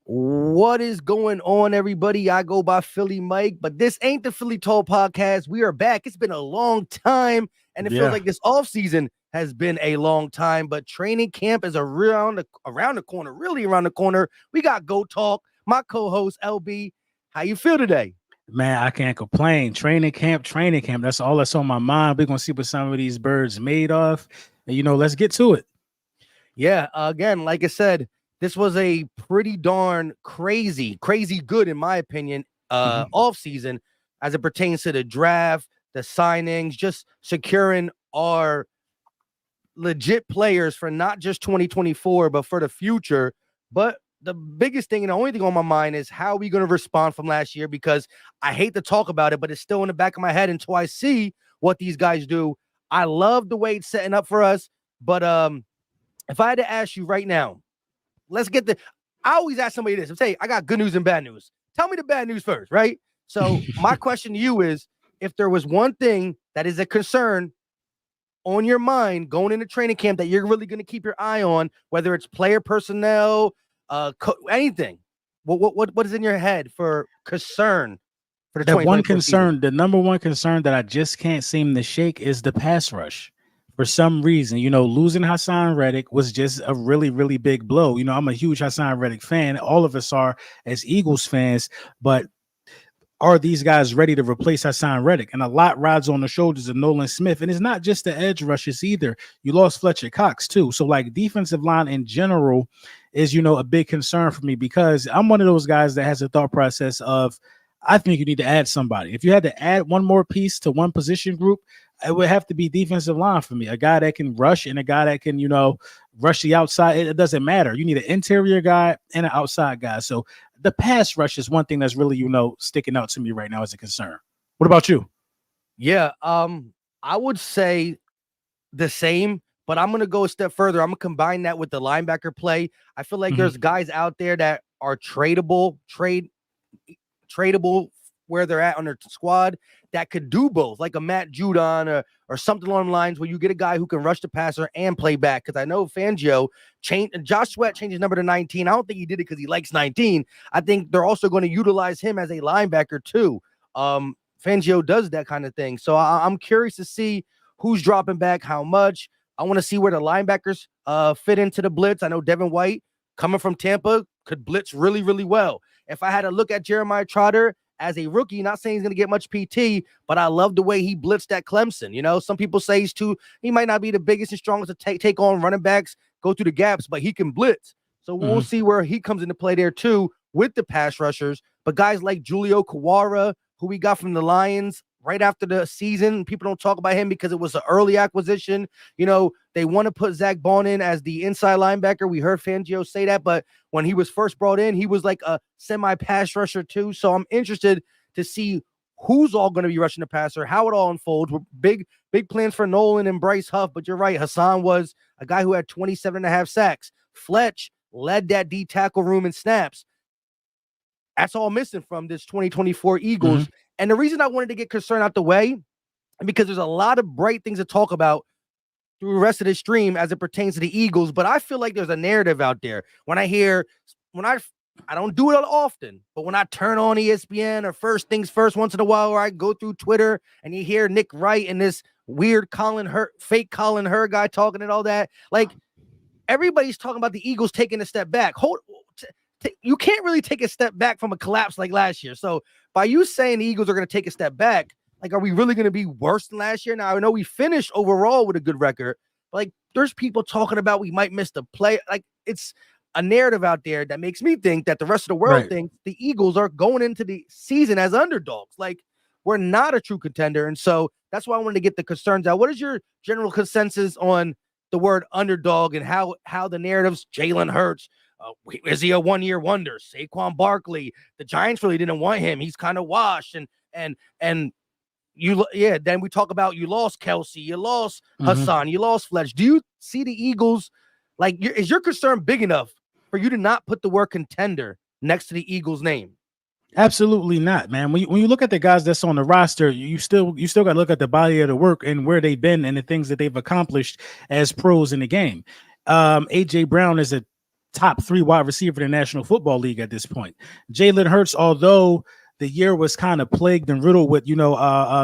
What is going on, everybody? I go by Philly Mike, but this ain't the Philly Tall Podcast. We are back. It's been a long time, and it feels Yeah, like this off season has been a long time. But training camp is around the corner, really around the corner. We got Go Talk. My co-host LB. How you feel today? man, I can't complain. Training camp. That's all that's on my mind. We're gonna see what some of these birds made of, and let's get to it. Yeah, again, like I said, this was a pretty darn crazy good, in my opinion, Mhm. off season as it pertains to the draft, the signings, just securing our legit players for not just 2024, but for the future. But the biggest thing and the only thing on my mind is how are we going to respond from last year? Because I hate to talk about it, but it's still in the back of my head until I see what these guys do. I love the way it's setting up for us, but if I had to ask you right now, let's get the. I always ask somebody this. I'm saying I got good news and bad news. Tell me the bad news first, right? So my question to you is, if there was one thing that is a concern on your mind going into training camp that you're really going to keep your eye on, whether it's player personnel, anything, what is in your head for concern for the That one 2024 season? concern, the number one concern that I just can't seem to shake is the pass rush. For some reason, losing Hassan Reddick was just a really, really big blow. I'm a huge Hassan Reddick fan. All of us are as Eagles fans, but are these guys ready to replace Hassan Reddick? And a lot rides on the shoulders of Nolan Smith. And it's not just the edge rushes either. You lost Fletcher Cox too. So like defensive line in general is, a big concern for me because I'm one of those guys that has a thought process of, I think you need to add somebody. If you had to add one more piece to one position group, it would have to be defensive line for me. A guy that can rush and a guy that can, rush the outside. It doesn't matter. You need an interior guy and an outside guy. So the pass rush is one thing that's really, sticking out to me right now as a concern. What about you? Yeah, I would say the same, but I'm gonna go a step further. I'm gonna combine that with the linebacker play. I feel like Mhm. there's guys out there that are tradable where they're at on their squad that could do both, like a Matt Judon or something along the lines where you get a guy who can rush the passer and play back. Because I know Fangio changed, Josh Sweat changed his number to 19. I don't think he did it because he likes 19. I think they're also going to utilize him as a linebacker too. Fangio does that kind of thing. So I'm curious to see who's dropping back, how much. I want to see where the linebackers fit into the blitz. I know Devin White coming from Tampa could blitz really, really well. If I had to look at Jeremiah Trotter as a rookie, not saying he's going to get much PT, but I love the way he blitzed at Clemson. Some people say he might not be the biggest and strongest to take on running backs, go through the gaps, but he can blitz. So we'll Mhm. see where he comes into play there too with the pass rushers. But guys like Julio Kawara, who we got from the Lions right after the season, people don't talk about him because it was an early acquisition. They want to put Zach Bond in as the inside linebacker. We heard Fangio say that, but when he was first brought in, he was like a semi-pass rusher too. So I'm interested to see who's all going to be rushing the passer, how it all unfolds. We're big plans for Nolan and Bryce Huff, but you're right. Hassan was a guy who had 27 and a half sacks. Fletch led that D tackle room in snaps. That's all missing from this 2024 Mhm. Eagles. And the reason I wanted to get concerned out the way, because there's a lot of bright things to talk about through the rest of the stream as it pertains to the Eagles, but I feel like there's a narrative out there. When I don't do it often, but when I turn on ESPN or First Things First once in a while, where I go through Twitter and you hear Nick Wright and this weird fake Colin Her guy talking and all that, like everybody's talking about the Eagles taking a step back. You can't really take a step back from a collapse like last year. So by you saying the Eagles are going to take a step back, like, are we really going to be worse than last year? Now, I know we finished overall with a good record, but like, there's people talking about we might miss the play. Like, it's a narrative out there that makes me think that the rest of the world Right. thinks the Eagles are going into the season as underdogs. Like, we're not a true contender. And so that's why I wanted to get the concerns out. What is your general consensus on the word underdog and how the narratives, Jalen Hurts, is he a one-year wonder? Saquon Barkley, the Giants really didn't want him. He's kind of washed, and then we talk about you lost Kelsey, you lost Mhm. Hassan, you lost Fletch. Do you see the Eagles, like, is your concern big enough for you to not put the word contender next to the Eagles name? Absolutely not, man. When you look at the guys that's on the roster, you still got to look at the body of the work and where they've been and the things that they've accomplished as pros in the game. AJ Brown is a top 3 wide receiver in the National Football League at this point. Jalen Hurts, although the year was kind of plagued and riddled with,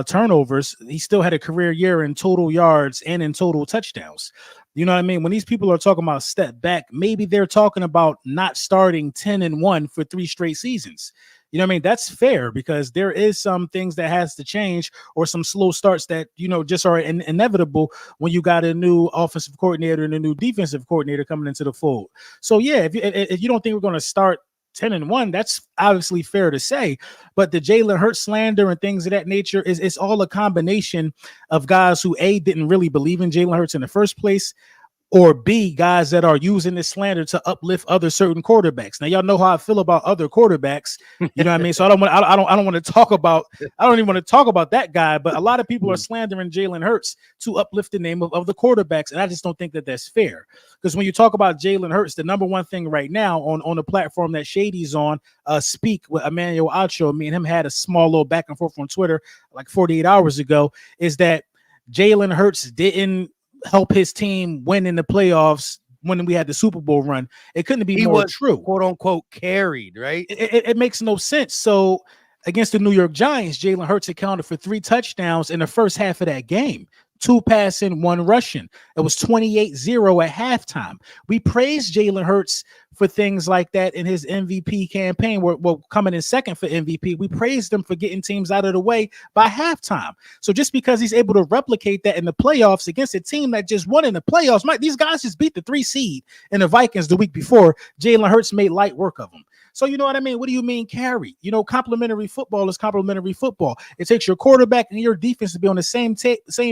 turnovers, he still had a career year in total yards and in total touchdowns. You know what I mean? When these people are talking about step back, maybe they're talking about not starting 10-1 for 3 straight seasons. You know what I mean? That's fair because there is some things that has to change or some slow starts that, just are inevitable when you got a new offensive coordinator and a new defensive coordinator coming into the fold. So, yeah, if you don't think we're going to start 10-1, that's obviously fair to say. But the Jalen Hurts slander and things of that nature it's all a combination of guys who, A, didn't really believe in Jalen Hurts in the first place, or B, guys that are using this slander to uplift other certain quarterbacks. Now, y'all know how I feel about other quarterbacks. You know what I mean? So I don't want to talk about, I don't even want to talk about that guy, but a lot of people are slandering Jalen Hurts to uplift the name of the quarterbacks. And I just don't think that that's fair. Because when you talk about Jalen Hurts, the number one thing right now on the platform that Shady's on, Speak with Emmanuel Acho, me and him had a small little back and forth on Twitter like 48 hours ago, is that Jalen Hurts didn't help his team win in the playoffs when we had the Super Bowl run. It couldn't be more true. "Quote unquote" carried, right? It makes no sense. So against the New York Giants, Jalen Hurts accounted for 3 touchdowns in the first half of that game. 2 passing, 1 rushing. It was 28-0 at halftime. We praised Jalen Hurts for things like that in his MVP campaign. We're coming in second for MVP. We praised him for getting teams out of the way by halftime. So just because he's able to replicate that in the playoffs against a team that just won in the playoffs, these guys just beat the 3 seed in the Vikings the week before. Jalen Hurts made light work of them. So you know what I mean? What do you mean carry? Complimentary football is complimentary football. It takes your quarterback and your defense to be on the same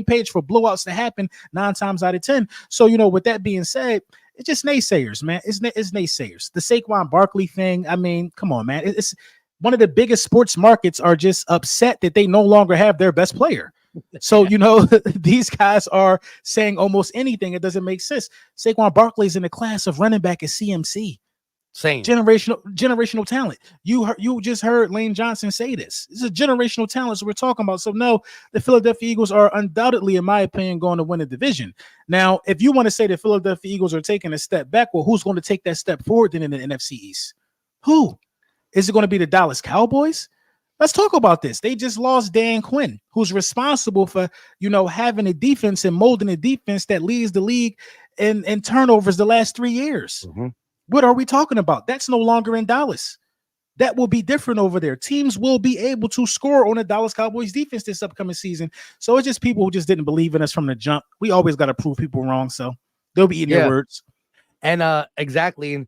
page for blowouts to happen 9 times out of 10. So, with that being said, it's just naysayers, man. It's naysayers. The Saquon Barkley thing, I mean, come on, man. It's one of the biggest sports markets are just upset that they no longer have their best player. So, these guys are saying almost anything. It doesn't make sense. Saquon Barkley's in the class of running back at CMC. Same. Generational talent. You just heard Lane Johnson say this. This is a generational talent we're talking about. So no, the Philadelphia Eagles are undoubtedly, in my opinion, going to win the division. Now, if you want to say the Philadelphia Eagles are taking a step back, well, who's going to take that step forward then in the NFC East? Who? Is it going to be the Dallas Cowboys? Let's talk about this. They just lost Dan Quinn, who's responsible for, having a defense and molding a defense that leads the league in turnovers the last 3 years. Mm-hmm. What are we talking about? That's no longer in Dallas. That will be different over there. Teams will be able to score on the Dallas Cowboys defense this upcoming season. So it's just people who just didn't believe in us from the jump. We always got to prove people wrong. So they'll be eating their words. And exactly. And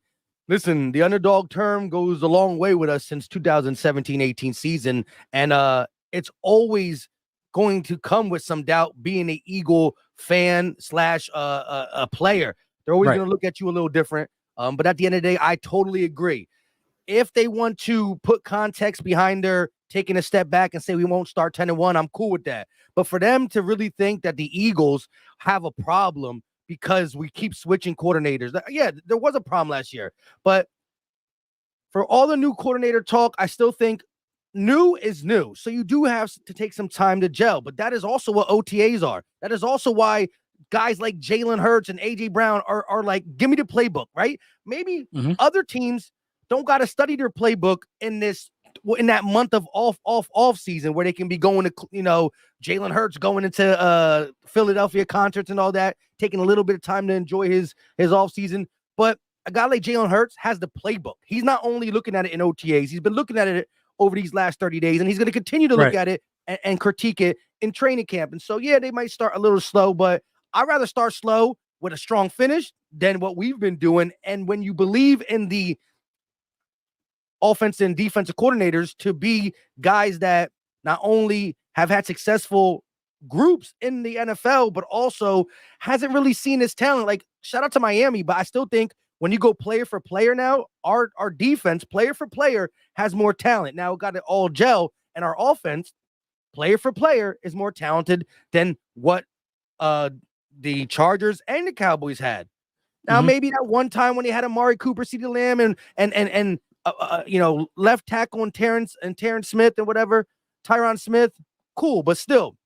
listen, the underdog term goes a long way with us since 2017-18 season. And it's always going to come with some doubt being an Eagle fan / a player. They're always going to look at you a little different. But at the end of the day, I totally agree. If they want to put context behind their taking a step back and say we won't start 10-1, I'm cool with that. But for them to really think that the Eagles have a problem because we keep switching coordinators, yeah, there was a problem last year. But for all the new coordinator talk, I still think new is new. So you do have to take some time to gel. But that is also what OTAs are. That is also why guys like Jalen Hurts and AJ Brown are like, give me the playbook, right? Maybe other teams don't got to study their playbook in that month of off season where they can be going to, Jalen Hurts going into Philadelphia concerts and all that, taking a little bit of time to enjoy his off season. But a guy like Jalen Hurts has the playbook. He's not only looking at it in OTAs, he's been looking at it over these last 30 days, and he's going to continue to look at it and critique it in training camp. And so, yeah, they might start a little slow, but I'd rather start slow with a strong finish than what we've been doing. And when you believe in the offense and defensive coordinators to be guys that not only have had successful groups in the NFL, but also hasn't really seen his talent. Like, shout out to Miami, but I still think when you go player for player now, our defense, player for player, has more talent. Now it got it all gel, and our offense, player for player, is more talented than what the Chargers and the Cowboys had. Now, maybe that one time when they had Amari Cooper, CeeDee Lamb, and left tackle and Terrence Smith and whatever, Tyron Smith, cool, but still,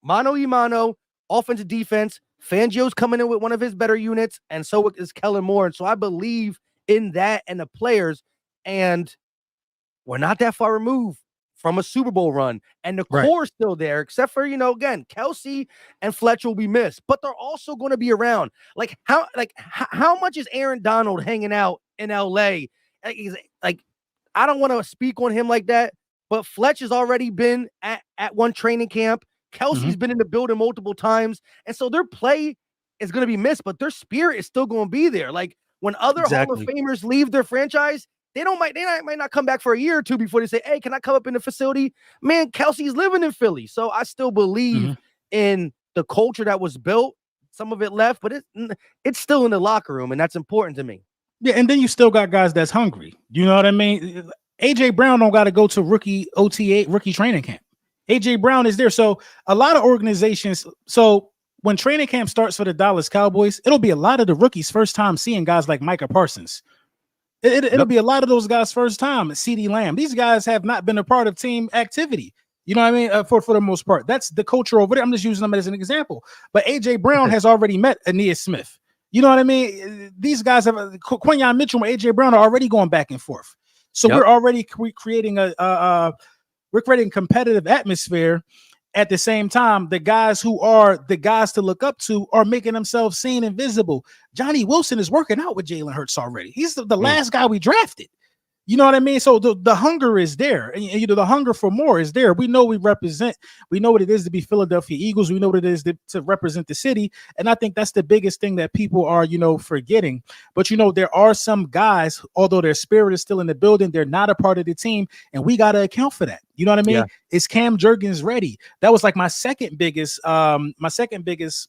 mano y mano, offensive defense. Fangio's coming in with one of his better units, and so is Kellen Moore. And so I believe in that and the players. And we're not that far removed from a Super Bowl run, and the Right. core is still there, except for, again, Kelsey and Fletcher will be missed, but they're also going to be around. How much is Aaron Donald hanging out in LA? Like, I don't want to speak on him like that, but Fletch has already been at one training camp. Kelsey's been in the building multiple times, and so their play is going to be missed, but their spirit is still going to be there. Like, when other Hall of Famers leave their franchise, they might not come back for a year or two before they say, hey, can I come up in the facility? Man, Kelsey's living in Philly. So I still believe in the culture that was built. Some of it left, but it's still in the locker room, and that's important to me. Yeah, and then you still got guys that's hungry. You know what I mean? AJ Brown don't got to go to rookie OTA, rookie training camp. AJ Brown is there. So a lot of organizations, so when training camp starts for the Dallas Cowboys, it'll be a lot of the rookies' first time seeing guys like Micah Parsons. It'll be a lot of those guys' first time. CeeDee Lamb. These guys have not been a part of team activity. You know what I mean? For the most part, that's the culture over there. I'm just using them as an example. But AJ Brown has already met Aeneas Smith. You know what I mean? These guys have Quinyon Mitchell and AJ Brown are already going back and forth. So we're already creating we're creating competitive atmosphere. At the same time, the guys who are the guys to look up to are making themselves seen and visible. Johnny Wilson is working out with Jalen Hurts already. He's the last guy we drafted. You know what I mean? So the hunger is there, and the hunger for more is there. We know we represent. We know what it is to be Philadelphia Eagles. We know what it is to represent the city, and I think that's the biggest thing that people are forgetting. But there are some guys, although their spirit is still in the building, they're not a part of the team, and we got to account for that. You know what I mean? Yeah. Is Cam Jurgens ready? That was like my second biggest concern. My second biggest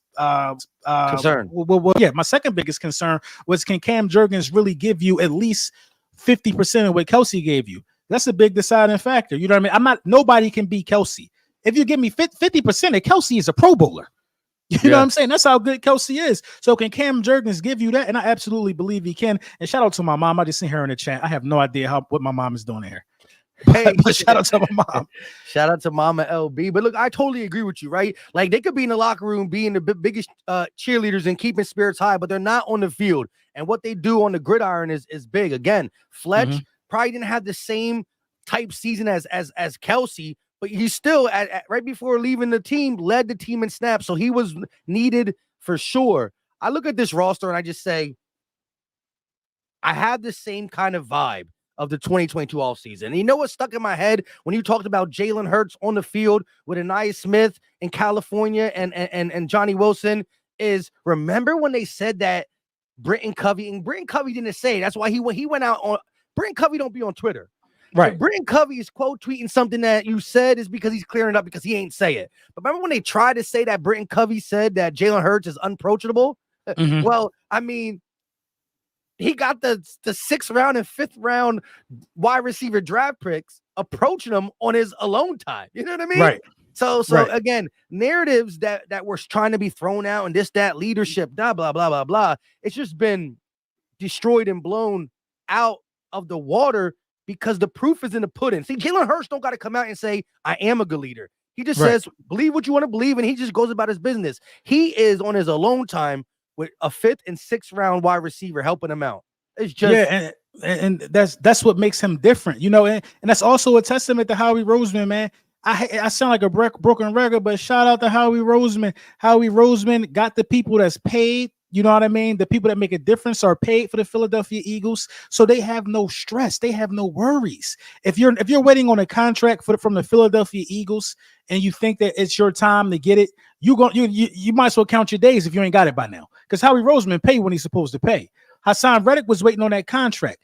concern was, can Cam Jurgens really give you at least 50% of what Kelsey gave you? That's a big deciding factor. You know what I mean? Nobody can beat Kelsey. If you give me 50% of Kelsey is a Pro Bowler. You know what I'm saying? That's how good Kelsey is. So can Cam Jurgens give you that? And I absolutely believe he can. And shout out to my mom. I just seen her in the chat. I have no idea what my mom is doing here. Hey, but shout out to my mom. Shout out to Mama LB. But look, I totally agree with you, right? Like, they could be in the locker room being the biggest cheerleaders and keeping spirits high, but they're not on the field. And what they do on the gridiron is big. Again, Fletch probably didn't have the same type season as Kelsey, but he still at right before leaving the team led the team in snaps. So he was needed for sure. I look at this roster and I just say, I have the same kind of vibe of the 2022 offseason. And you know what stuck in my head when you talked about Jalen Hurts on the field with Aeneas Smith in California and Johnny Wilson is, remember when they said that Britton Covey, and Britton Covey didn't say, that's why he went out on, Britton Covey don't be on Twitter. Right. So Britton Covey is quote tweeting something that you said is because he's clearing it up because he ain't say it. But remember when they tried to say that Britton Covey said that Jalen Hurts is unapproachable? Well, I mean, he got the 6th round and 5th round wide receiver draft picks approaching him on his alone time. You know what I mean? Right. So again, narratives that were trying to be thrown out and that leadership, blah, blah, blah, blah, blah. It's just been destroyed and blown out of the water because the proof is in the pudding. See, Jalen Hurts don't got to come out and say, I am a good leader. He just says, believe what you want to believe, and he just goes about his business. He is on his alone time with a 5th and 6th round wide receiver helping him out. It's just and that's what makes him different, and that's also a testament to Howie Roseman, man. I sound like a broken record, but shout out to Howie Roseman. Howie Roseman got the people that's paid. You know what I mean? The people that make a difference are paid for the Philadelphia Eagles, so they have no stress. They have no worries. If you're waiting on a contract from the Philadelphia Eagles and you think that it's your time to get it, you might as well count your days if you ain't got it by now. Because Howie Roseman paid when he's supposed to pay. Hassan Reddick was waiting on that contract.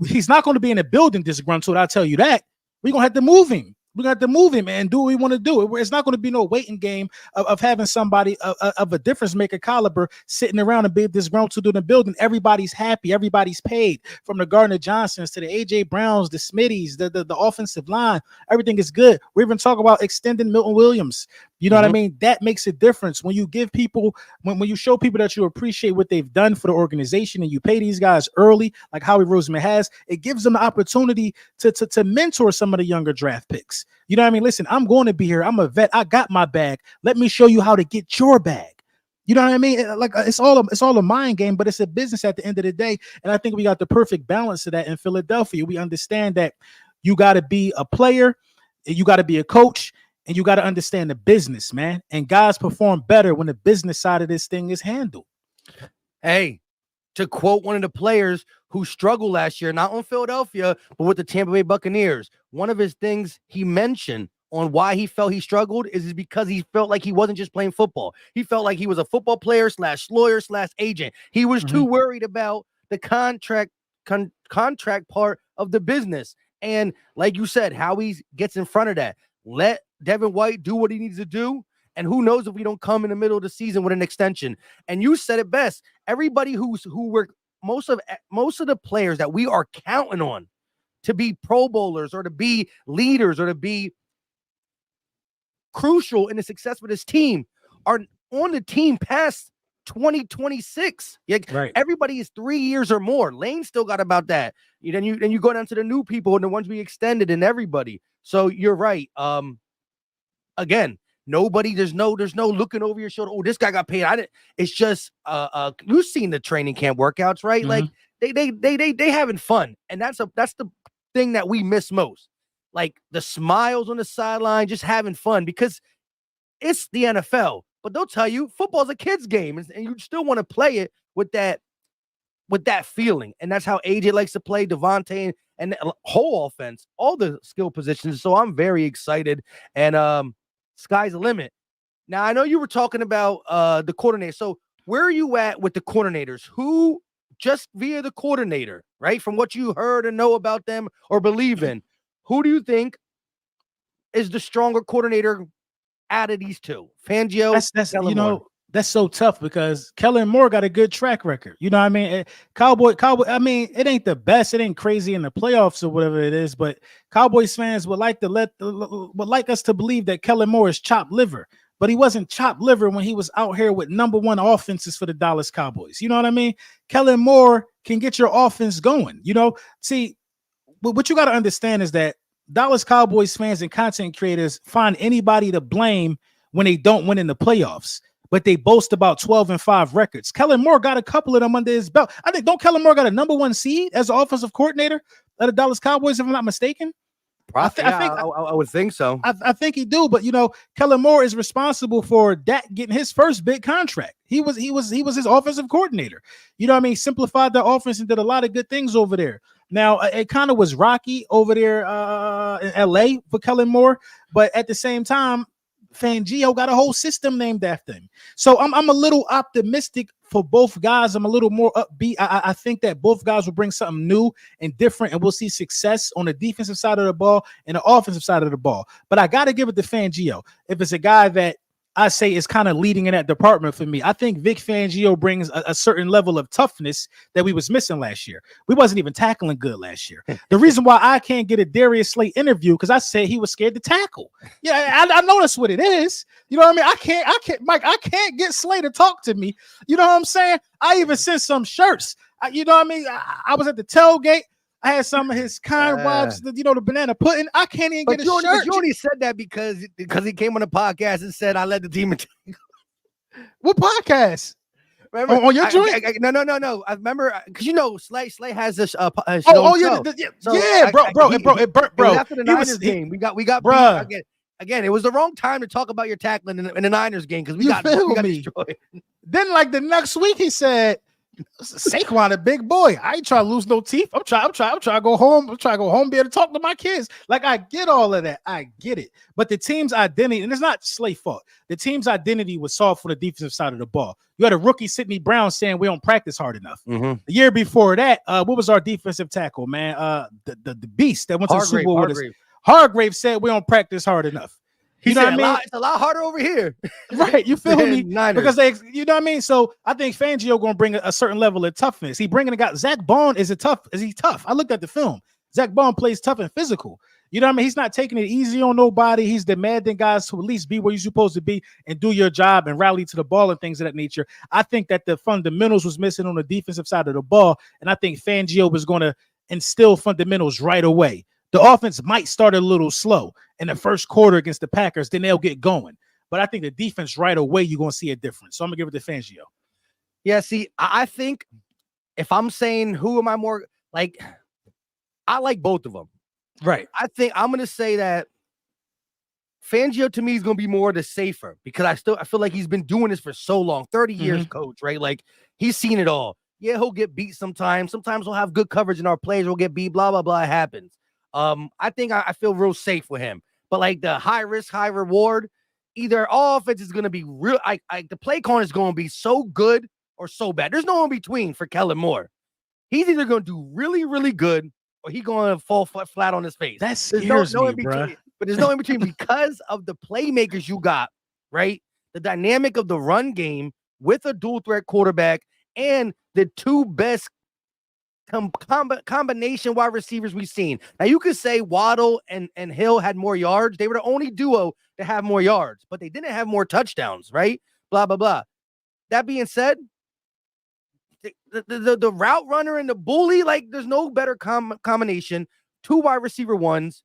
He's not going to be in the building disgruntled. I'll tell you that. We're going to have to move him. We got to move him and do what we want to do. It's not going to be no waiting game of having somebody of a difference maker caliber sitting around and be disgruntled in the building. Everybody's happy. Everybody's paid, from the Gardner Johnsons to the AJ Browns, the Smitties, the offensive line. Everything is good. We're even talking about extending Milton Williams. You know what I mean? That makes a difference when you give people, when you show people that you appreciate what they've done for the organization, and you pay these guys early, like Howie Roseman has. It gives them the opportunity to mentor some of the younger draft picks. You know what I mean? Listen, I'm going to be here. I'm a vet. I got my bag. Let me show you how to get your bag. You know what I mean? Like it's all a mind game, but it's a business at the end of the day. And I think we got the perfect balance of that in Philadelphia. We understand that you got to be a player, you got to be a coach, and you got to understand the business, man. And guys perform better when the business side of this thing is handled. Hey, to quote one of the players who struggled last year, not on Philadelphia, but with the Tampa Bay Buccaneers, one of his things he mentioned on why he felt he struggled is because he felt like he wasn't just playing football. He felt like he was a football player / lawyer / agent. He was too worried about the contract part of the business. And like you said, how he gets in front of that. Let Devin White do what he needs to do. And who knows if we don't come in the middle of the season with an extension. And you said it best. Everybody who were most of the players that we are counting on to be Pro Bowlers or to be leaders or to be crucial in the success of this team are on the team past 2026. Right. Everybody is 3 years or more. Lane still got about that. Then you go down to the new people and the ones we extended and everybody. So you're right. Again, there's no looking over your shoulder. Oh, this guy got paid. It's just you've seen the training camp workouts, right? Like they having fun. And that's the thing that we miss most. Like the smiles on the sideline, just having fun, because it's the NFL. But they'll tell you football's a kid's game, and you still want to play it with that feeling. And that's how AJ likes to play, Devontae, and the whole offense, all the skill positions. So I'm very excited, and sky's the limit. Now, I know you were talking about the coordinator. So where are you at with the coordinators? Who, just via the coordinator, right, from what you heard and know about them or believe in, who do you think is the stronger coordinator out of these two? Fangio, that's that's so tough because Kellen Moore got a good track record. You know what I mean? Cowboy. I mean, it ain't the best. It ain't crazy in the playoffs or whatever it is, but Cowboys fans would like us to believe that Kellen Moore is chopped liver, but he wasn't chopped liver when he was out here with #1 offenses for the Dallas Cowboys. You know what I mean? Kellen Moore can get your offense going. See, what you got to understand is that Dallas Cowboys fans and content creators find anybody to blame when they don't win in the playoffs, but they boast about 12-5 records. Kellen Moore got a couple of them under his belt. I think, don't Kellen Moore got a #1 seed as the offensive coordinator of the Dallas Cowboys, if I'm not mistaken? I would think so. I think he do, but Kellen Moore is responsible for Dak getting his first big contract. He was his offensive coordinator. You know what I mean? Simplified the offense and did a lot of good things over there. Now, it kind of was rocky over there in LA for Kellen Moore, but at the same time, Fangio got a whole system named after him. So I'm a little optimistic for both guys. I'm a little more upbeat. I think that both guys will bring something new and different, and we'll see success on the defensive side of the ball and the offensive side of the ball. But I got to give it to Fangio. If it's a guy that I say is kind of leading in that department for me, I think Vic Fangio brings a certain level of toughness that we was missing last year. We wasn't even tackling good last year. The reason why I can't get a Darius Slay interview, because I said he was scared to tackle. Yeah, I know that's what it is. You know what I mean? I can't, Mike, I can't get Slay to talk to me. You know what I'm saying? I even sent some shirts. You know what I mean? I was at the tailgate. I had some of his kind wives, the banana pudding. I can't even get a shirt. But you only said that because he came on the podcast and said, I led the team. What podcast? Remember, on your joint? No. I remember, because Slay has this bro. Bro. After the Niners game, we got beat again. It was the wrong time to talk about your tackling in the Niners game because we got destroyed. Then, like the next week, he said, Saquon a big boy. I ain't trying to lose no teeth. I'm trying to go home. I'm trying to go home, be able to talk to my kids. Like, I get all of that. I get it. But the team's identity, and it's not Slay's fault. The team's identity was solved for the defensive side of the ball. You had a rookie Sidney Brown saying we don't practice hard enough. The year before that, what was our defensive tackle, man? The beast that went to the Super Bowl with us. Hargrave said we don't practice hard enough. You know what I mean? It's a lot harder over here. Right. You feel me? Because you know what I mean? So I think Fangio going to bring a certain level of toughness. He bringing a guy. Zach Bond is he tough? I looked at the film. Zach Bond plays tough and physical. You know what I mean? He's not taking it easy on nobody. He's demanding guys to at least be where you're supposed to be and do your job and rally to the ball and things of that nature. I think that the fundamentals was missing on the defensive side of the ball. And I think Fangio was going to instill fundamentals right away. The offense might start a little slow in the first quarter against the Packers, then they'll get going. but I think the defense right away, you're going to see a difference. So I'm going to give it to Fangio. Yeah, see, I think if I'm saying who am I more like, I like both of them. Right. I think I'm going to say that Fangio to me is going to be more the safer because I feel like he's been doing this for so long, 30 years, coach, right? Like he's seen it all. Yeah, he'll get beat sometimes. Sometimes we'll have good coverage and our players will get beat, blah, blah, blah. It happens. I think I feel real safe with him. But like the high risk, high reward, either offense is going to be real. The play calling is going to be so good or so bad. There's no in between for Kellen Moore. He's either going to do really, really good or he's going to fall flat on his face. That scares me, in between. bro. But there's no in between because of the playmakers you got, right? The dynamic of the run game with a dual threat quarterback and the two best combination wide receivers we've seen. Now, you could say Waddle and Hill had more yards. They were the only duo to have more yards, but they didn't have more touchdowns, right? Blah, blah, blah. That being said, the route runner and the bully, like there's no better combination. Two wide receiver ones.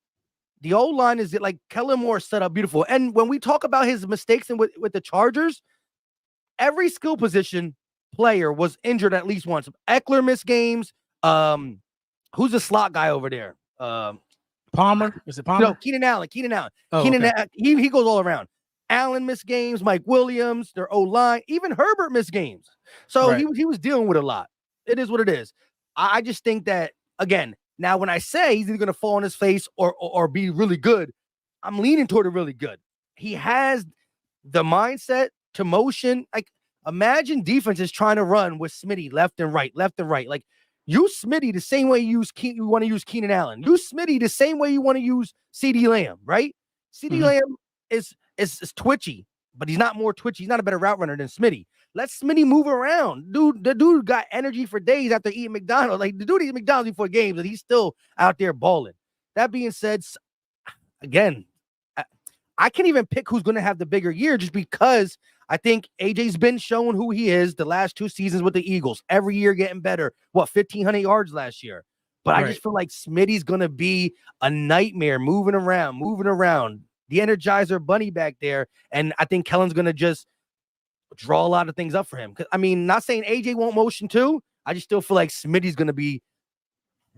The O-line is like Kellen Moore set up beautiful. And when we talk about his mistakes and with the Chargers, every skill position player was injured at least once. Eckler missed games. Who's the slot guy over there? Palmer? Is it Palmer? No, Keenan Allen. Oh, okay. He goes all around. Allen missed games. Mike Williams, their O-line. Even Herbert missed games. So right. he was dealing with a lot. It is what it is. I just think that, again, now, when I say he's either going to fall on his face or be really good, I'm leaning toward a really good. He has the mindset to motion. Like, imagine defenses trying to run with Smitty left and right. Like, use Smitty the same way you want to use Keenan Allen. Use Smitty the same way you want to use CeeDee Lamb, right? CeeDee Lamb is twitchy, but he's not more twitchy. He's not a better route runner than Smitty. Let Smitty move around. The dude got energy for days after eating McDonald's. Like, the dude eats McDonald's before games, and he's still out there balling. That being said, again, I can't even pick who's going to have the bigger year just because I think AJ's been showing who he is the last 2 seasons with the Eagles. Every year getting better. 1,500 yards last year. But I just feel like Smitty's going to be a nightmare moving around. The Energizer bunny back there. And I think Kellen's going to just draw a lot of things up for him. I mean, not saying AJ won't motion too. I just still feel like Smitty's going to be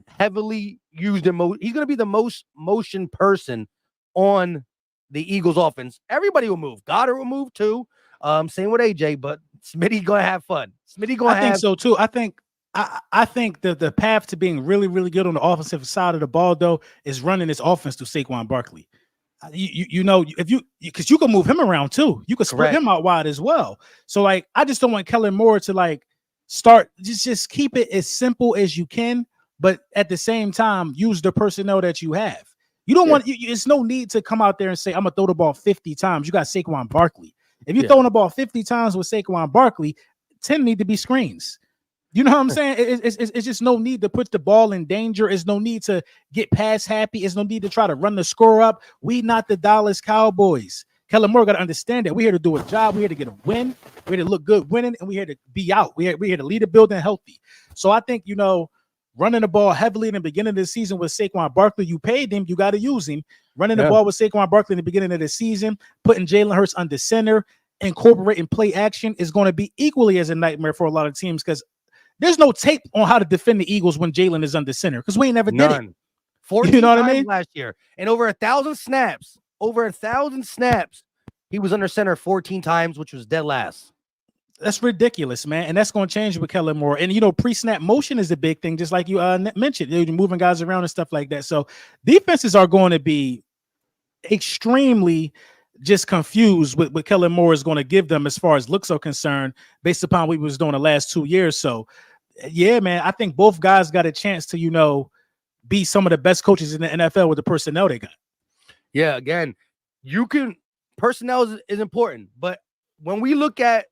heavily used in he's going to be the most motion person on the Eagles offense. Everybody will move. Goddard will move too. Same with AJ, but Smitty going to have fun. I think so too. I think the path to being really, really good on the offensive side of the ball, though, is running this offense through Saquon Barkley. You know, because you can move him around too. You can spread him out wide as well. So, like, I just don't want Kellen Moore to like start just keep it as simple as you can, but at the same time use the personnel that you have. You don't want it's no need to come out there and say I'm gonna throw the ball 50 times. You got Saquon Barkley. If you're throwing the ball 50 times with Saquon Barkley, 10 need to be screens. You know what I'm saying? It's just no need to put the ball in danger. It's no need to get pass happy. It's no need to try to run the score up. We not the Dallas Cowboys. Kellen Moore got to understand that we're here to do a job. We're here to get a win. We're here to look good winning, and we're here to be out. We're here to lead the building healthy. So I think, you know, running the ball heavily in the beginning of the season with Saquon Barkley, you paid him, you got to use him. Running the ball with Saquon Barkley in the beginning of the season, putting Jalen Hurts under center, incorporating play action is going to be equally as a nightmare for a lot of teams because there's no tape on how to defend the Eagles when Jalen is under center because we ain't never did it. 14 you know what I mean? Last year, and over 1,000 snaps. He was under center 14 times, which was dead last. That's ridiculous, man. And that's going to change with Kellen Moore. And, you know, pre-snap motion is a big thing, just like you mentioned. You're moving guys around and stuff like that. So defenses are going to be extremely just confused with what Kellen Moore is going to give them as far as looks are concerned, based upon what he was doing the last 2 years. So, yeah, man, I think both guys got a chance to, you know, be some of the best coaches in the NFL with the personnel they got. Yeah, again, personnel is important. But when we look at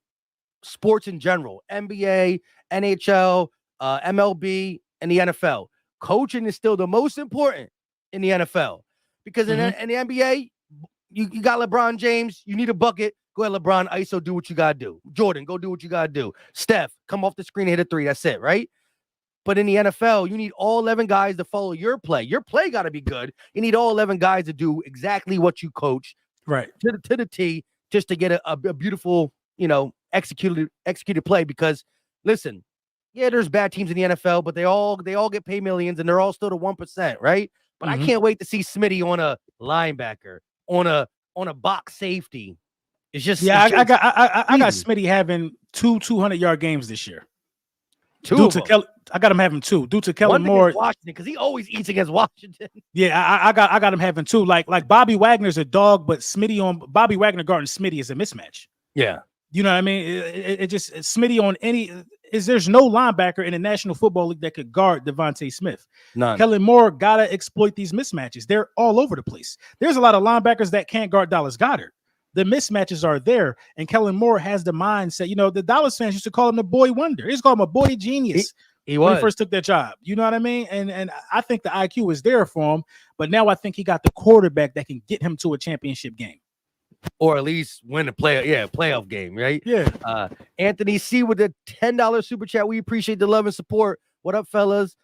sports in general, NBA, NHL, MLB, and the NFL, coaching is still the most important in the NFL. Because in the NBA, you got LeBron James, you need a bucket. Go ahead, LeBron, ISO, do what you got to do. Jordan, go do what you got to do. Steph, come off the screen and hit a three. That's it, right? But in the NFL, you need all 11 guys to follow your play. Your play got to be good. You need all 11 guys to do exactly what you coach, right, to the T, just to get a beautiful, executed play. Because listen, yeah, there's bad teams in the NFL, but they all get paid millions, and they're all still the 1%, right? But I can't wait to see Smitty on a linebacker, on a box safety. It's just I got easy. Smitty having 200-yard games this year. Two of them. I got him having 2 due to Kellen One Moore. Washington, because he always eats against Washington. Yeah, I got him having 2. Like Bobby Wagner's a dog, but Bobby Wagner guarding Smitty is a mismatch. Yeah. You know what I mean? It just Smitty on there's no linebacker in the National Football League that could guard Devontae Smith. None. Kellen Moore gotta exploit these mismatches. They're all over the place. There's a lot of linebackers that can't guard Dallas Goedert. The mismatches are there, and Kellen Moore has the mindset. The Dallas fans used to call him the boy wonder. They used to call him a boy genius. When he first took that job. You know what I mean? And I think the IQ is there for him, but now I think he got the quarterback that can get him to a championship game. Or at least win a playoff game, right? Yeah. Anthony C with the $10 super chat. We appreciate the love and support. What up, fellas?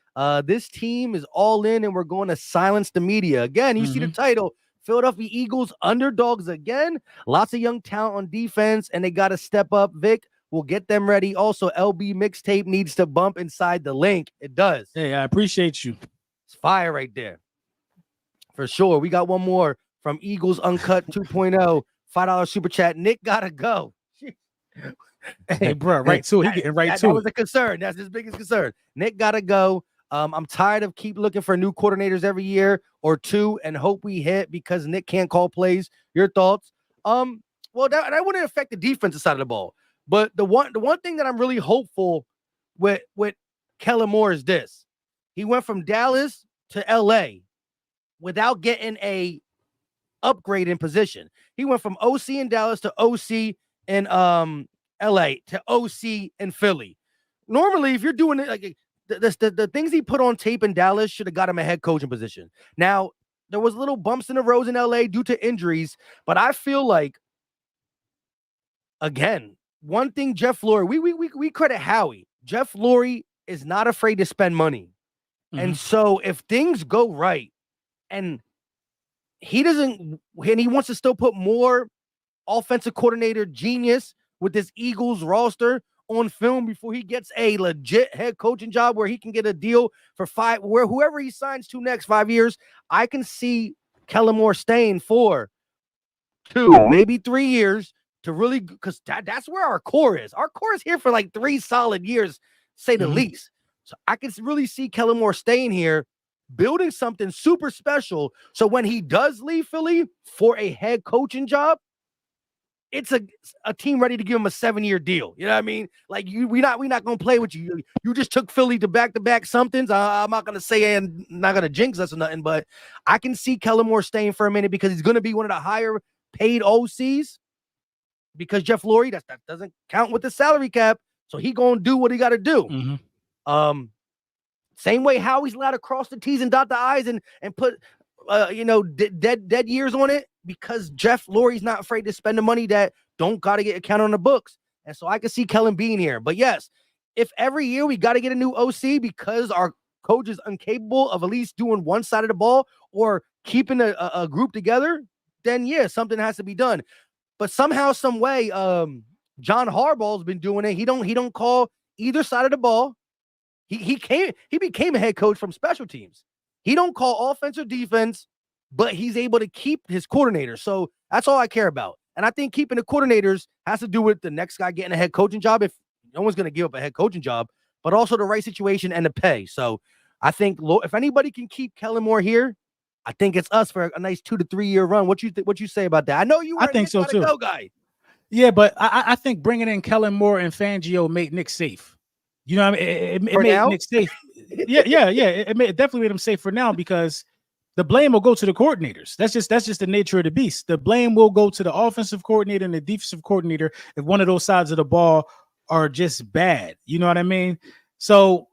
This team is all in, and we're going to silence the media. Again, you see the title, Philadelphia Eagles underdogs again. Lots of young talent on defense, and they got to step up. Vic, we'll get them ready. Also, LB mixtape needs to bump inside the link. It does. Hey, I appreciate you. It's fire right there. For sure. We got one more from Eagles Uncut 2.0. $5 super chat. Nick gotta go. Hey, bro, right to it. He getting right to it. That was a concern. That's his biggest concern. Nick gotta go. I'm tired of keep looking for new coordinators every year or two and hope we hit because Nick can't call plays. Your thoughts? Well, that wouldn't affect the defensive side of the ball. But the one thing that I'm really hopeful with Kellen Moore is this. He went from Dallas to LA without getting a upgrade in position. He went from OC in Dallas to OC in LA to OC in Philly. Normally, if you're doing it like the things he put on tape in Dallas should have got him a head coaching position. Now, there was little bumps in the road in LA due to injuries, but I feel like, again, one thing Jeff Lurie, we credit Howie. Jeff Lurie is not afraid to spend money. And so if things go right and he wants to still put more offensive coordinator genius with this Eagles roster on film before he gets a legit head coaching job where he can get a deal for whoever he signs to next 5 years, I can see Kellen Moore staying for 2, maybe 3 years to really, because that's where our core is. Our core is here for like 3 solid years, say the least. So I can really see Kellen Moore staying here, building something super special. So when he does leave Philly for a head coaching job, it's a team ready to give him a 7-year deal. You know what I mean? Like we're not gonna play with you. You just took Philly to back-to-back somethings. I'm not gonna say and not gonna jinx us or nothing, but I can see Kellen Moore staying for a minute because he's gonna be one of the higher paid OCs. Because Jeff Lurie, that doesn't count with the salary cap, so he gonna do what he got to do. Same way Howie's allowed to cross the T's and dot the I's and put dead years on it, because Jeff Lurie's not afraid to spend the money that don't got to get accounted on the books. And so I can see Kellen being here. But yes, if every year we got to get a new OC because our coach is incapable of at least doing one side of the ball or keeping a group together, then yeah, something has to be done. But somehow, some way, John Harbaugh's been doing it. He don't call either side of the ball. He became a head coach from special teams. He don't call offense or defense, but he's able to keep his coordinators. So that's all I care about. And I think keeping the coordinators has to do with the next guy getting a head coaching job. If no one's going to give up a head coaching job, but also the right situation and the pay. So I think if anybody can keep Kellen Moore here, I think it's us for a nice 2 to 3 year run. What you say about that? I know you were I think so too. Guy. Yeah, but I think bringing in Kellen Moore and Fangio made Nick safe. You know what I mean? It made Nick safe. Yeah. It definitely made him safe for now, because the blame will go to the coordinators. That's just the nature of the beast. The blame will go to the offensive coordinator and the defensive coordinator if one of those sides of the ball are just bad. You know what I mean? So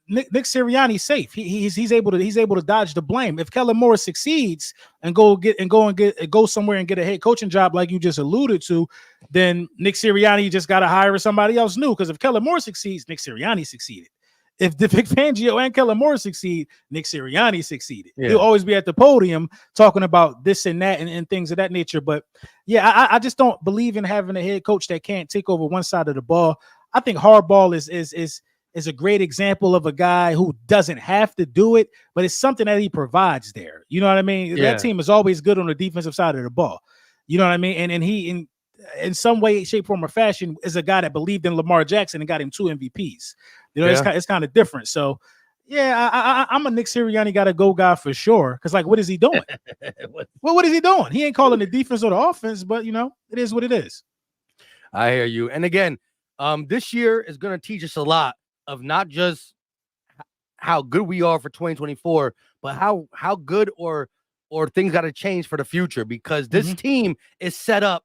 Nick Sirianni's safe. He's able to dodge the blame. If Kellen Moore succeeds and go somewhere and get a head coaching job like you just alluded to, then Nick Sirianni just got to hire somebody else new. Because if Kellen Moore succeeds, Nick Sirianni succeeded. if Vic Fangio and Kellen Moore succeed, Nick Sirianni succeeded. Yeah. He'll always be at the podium talking about this and that and things of that nature. But yeah, I just don't believe in having a head coach that can't take over one side of the ball. I think Harbaugh is a great example of a guy who doesn't have to do it, but it's something that he provides there. You know what I mean? Yeah. That team is always good on the defensive side of the ball. You know what I mean? And he in some way, shape, form, or fashion is a guy that believed in Lamar Jackson and got him 2 MVPs. You know, it's kind of different. So yeah, I'm a Nick Sirianni got to go guy for sure. Because like, what is he doing? what is he doing? He ain't calling the defense or the offense, but you know, it is what it is. I hear you. And again, this year is going to teach us a lot of not just how good we are for 2024, but how good or things got to change for the future, because this team is set up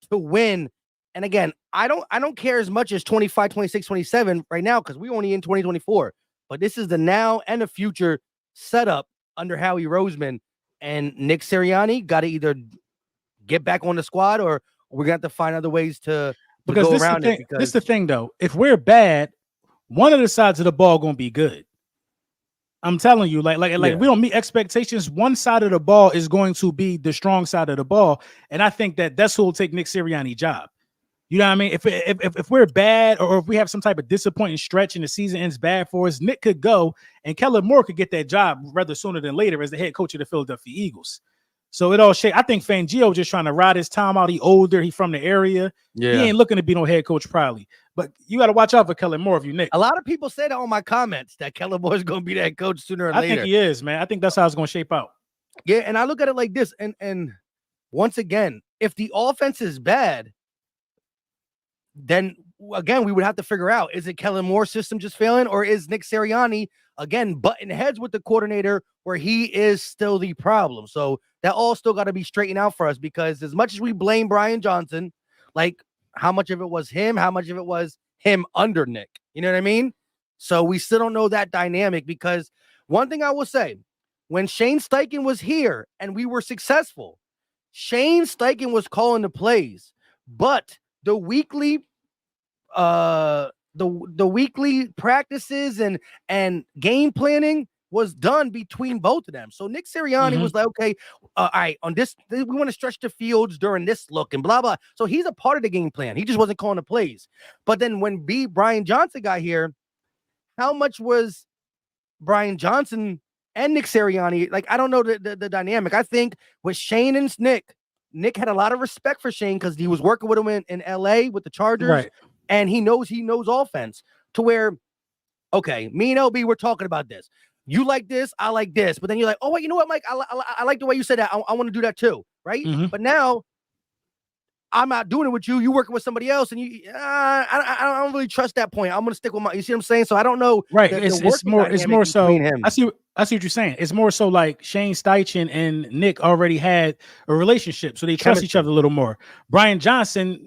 to win. And again, I don't care as much as 25, 26, 27 right now, because we only in 2024. But this is the now and the future setup under Howie Roseman, and Nick Sirianni got to either get back on the squad or we're going to have to find other ways to go around it. Because this is the thing, though. If we're bad, one of the sides of the ball going to be good. I'm telling you, like we don't meet expectations. One side of the ball is going to be the strong side of the ball, and I think that's who will take Nick Sirianni's job. You know what I mean? If we're bad, or if we have some type of disappointing stretch and the season ends bad for us, Nick could go and Kellen Moore could get that job rather sooner than later as the head coach of the Philadelphia Eagles. So it all shake. I think Fangio just trying to ride his time out. He older. He from the area. Yeah. He ain't looking to be no head coach probably. But you got to watch out for Kellen Moore if you Nick. A lot of people say that on my comments that Kellen Moore is going to be that coach sooner or later. I think he is, man. I think that's how it's going to shape out. Yeah, and I look at it like this. And once again, if the offense is bad, then again, we would have to figure out, is it Kellen Moore's system just failing, or is Nick Sirianni again butting heads with the coordinator where he is still the problem? So that all still got to be straightened out for us, because as much as we blame Brian Johnson, like how much of it was him, how much of it was him under Nick, you know what I mean? So we still don't know that dynamic, because one thing I will say, when Shane Steichen was here and we were successful, Shane Steichen was calling the plays, but the weekly weekly practices and game planning was done between both of them. So Nick Sirianni was like, okay, all right, on this, we want to stretch the fields during this look and blah, blah. So he's a part of the game plan. He just wasn't calling the plays. But then when Brian Johnson got here, how much was Brian Johnson and Nick Sirianni? Like, I don't know the dynamic. I think with Shane and Nick had a lot of respect for Shane because he was working with him in LA with the Chargers. Right. And he knows offense, to where, okay, me and LB, we're talking about this. You like this, I like this. But then you're like, oh, wait, you know what, Mike? I like the way you said that. I want to do that too, right? But now I'm not doing it with you. You're working with somebody else, and I don't really trust that point. I'm going to stick with you see what I'm saying? So I don't know. Right. It's more so. I see what you're saying. It's more so like Shane Steichen and Nick already had a relationship, so they trust each other a little more. Brian Johnson,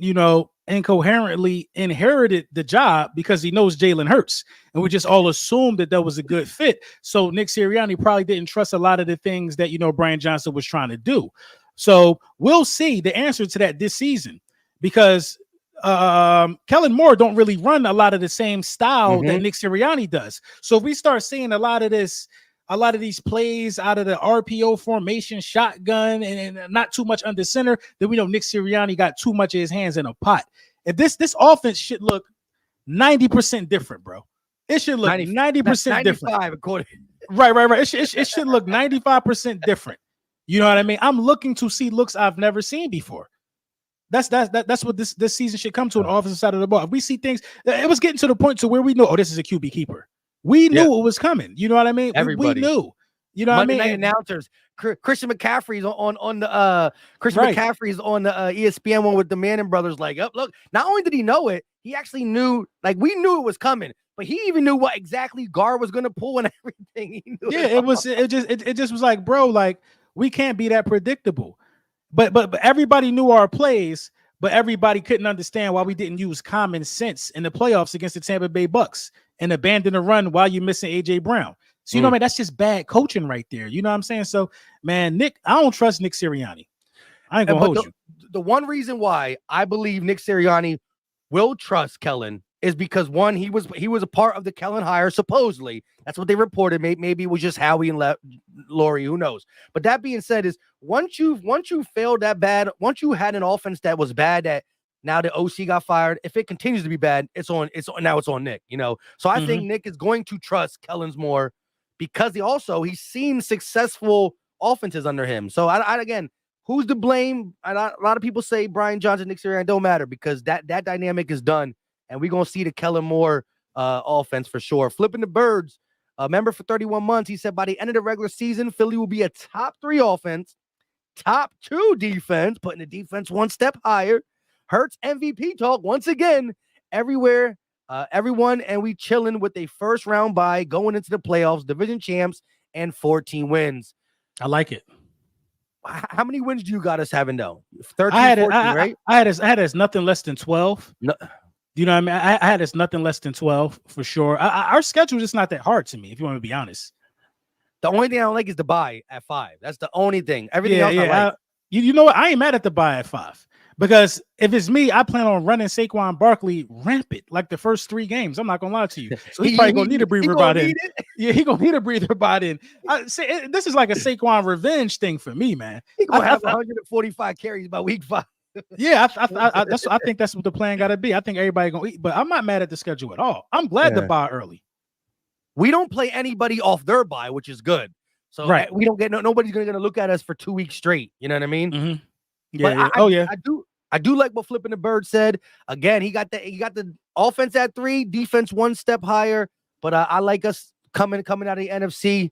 incoherently inherited the job because he knows Jalen Hurts, and we just all assumed that was a good fit. So Nick Sirianni probably didn't trust a lot of the things that Brian Johnson was trying to do. So we'll see the answer to that this season, because Kellen Moore don't really run a lot of the same style that Nick Sirianni does. So if we start seeing a lot of these plays out of the RPO formation, shotgun, and not too much under center, then we know Nick Sirianni got too much of his hands in a pot. If this offense should look 90% different, bro. It should look 90% different. According. Right. It should look 95% different. You know what I mean? I'm looking to see looks I've never seen before. That's what this season should come to, an offensive side of the ball. If we see things, it was getting to the point to where we know, oh, this is a QB keeper. We knew it was coming. You know what I mean? Everybody we knew. You know Monday what I night mean? announcers. Christian McCaffrey's on the McCaffrey's on the ESPN one with the Manning brothers. Like, oh, look, not only did he know it, he actually knew. Like, we knew it was coming, but he even knew what exactly Gar was going to pull and everything. He knew it just was like, bro, like, we can't be that predictable. But everybody knew our plays, but everybody couldn't understand why we didn't use common sense in the playoffs against the Tampa Bay Bucks and abandon the run while you're missing AJ Brown. So you know, man, that's just bad coaching right there. You know what I'm saying? So, man, Nick, I don't trust Nick Sirianni. I ain't gonna hold you. The one reason why I believe Nick Sirianni will trust Kellen is because one, he was a part of the Kellen hire, supposedly. That's what they reported. Maybe it was just Howie and Laurie, who knows. But that being said, is once you failed that bad, once you had an offense that was bad, that now the OC got fired, if it continues to be bad, it's on Nick, you know. So I think Nick is going to trust Kellen's more because he's seen successful offenses under him. So I again, who's to blame? A lot of people say Brian Johnson, Nick Sirianni, don't matter because that dynamic is done. And we're going to see the Kellen Moore offense for sure. Flipping the birds, member for 31 months, he said by the end of the regular season, Philly will be a top 3 offense, top 2 defense, putting the defense one step higher. Hurts MVP talk once again, everywhere, everyone, and we chilling with a first round bye going into the playoffs, division champs, and 14 wins. I like it. How many wins do you got us having though? 13, 14, right? I had us nothing less than 12. No. You know what I mean? I had us nothing less than 12 for sure. Our schedule is not that hard to me, if you want to be honest. The only thing I don't like is the bye at 5. That's the only thing. Everything else I like. You know what? I ain't mad at the bye at 5. Because if it's me, I plan on running Saquon Barkley rampant like the first 3 games. I'm not gonna lie to you. So he's probably gonna need a breather by then. Yeah, he's gonna need a breather by then. This is like a Saquon revenge thing for me, man. He's gonna have 145 carries by week 5. Yeah, I think that's what the plan got to be. I think everybody gonna eat, but I'm not mad at the schedule at all. I'm glad to buy early. We don't play anybody off their bye, which is good. So we don't get nobody's gonna look at us for 2 weeks straight. You know what I mean? Mm-hmm. Yeah. I do like what Flipping the Bird said. Again, he got the offense at 3, defense one step higher. But I like us coming out of the NFC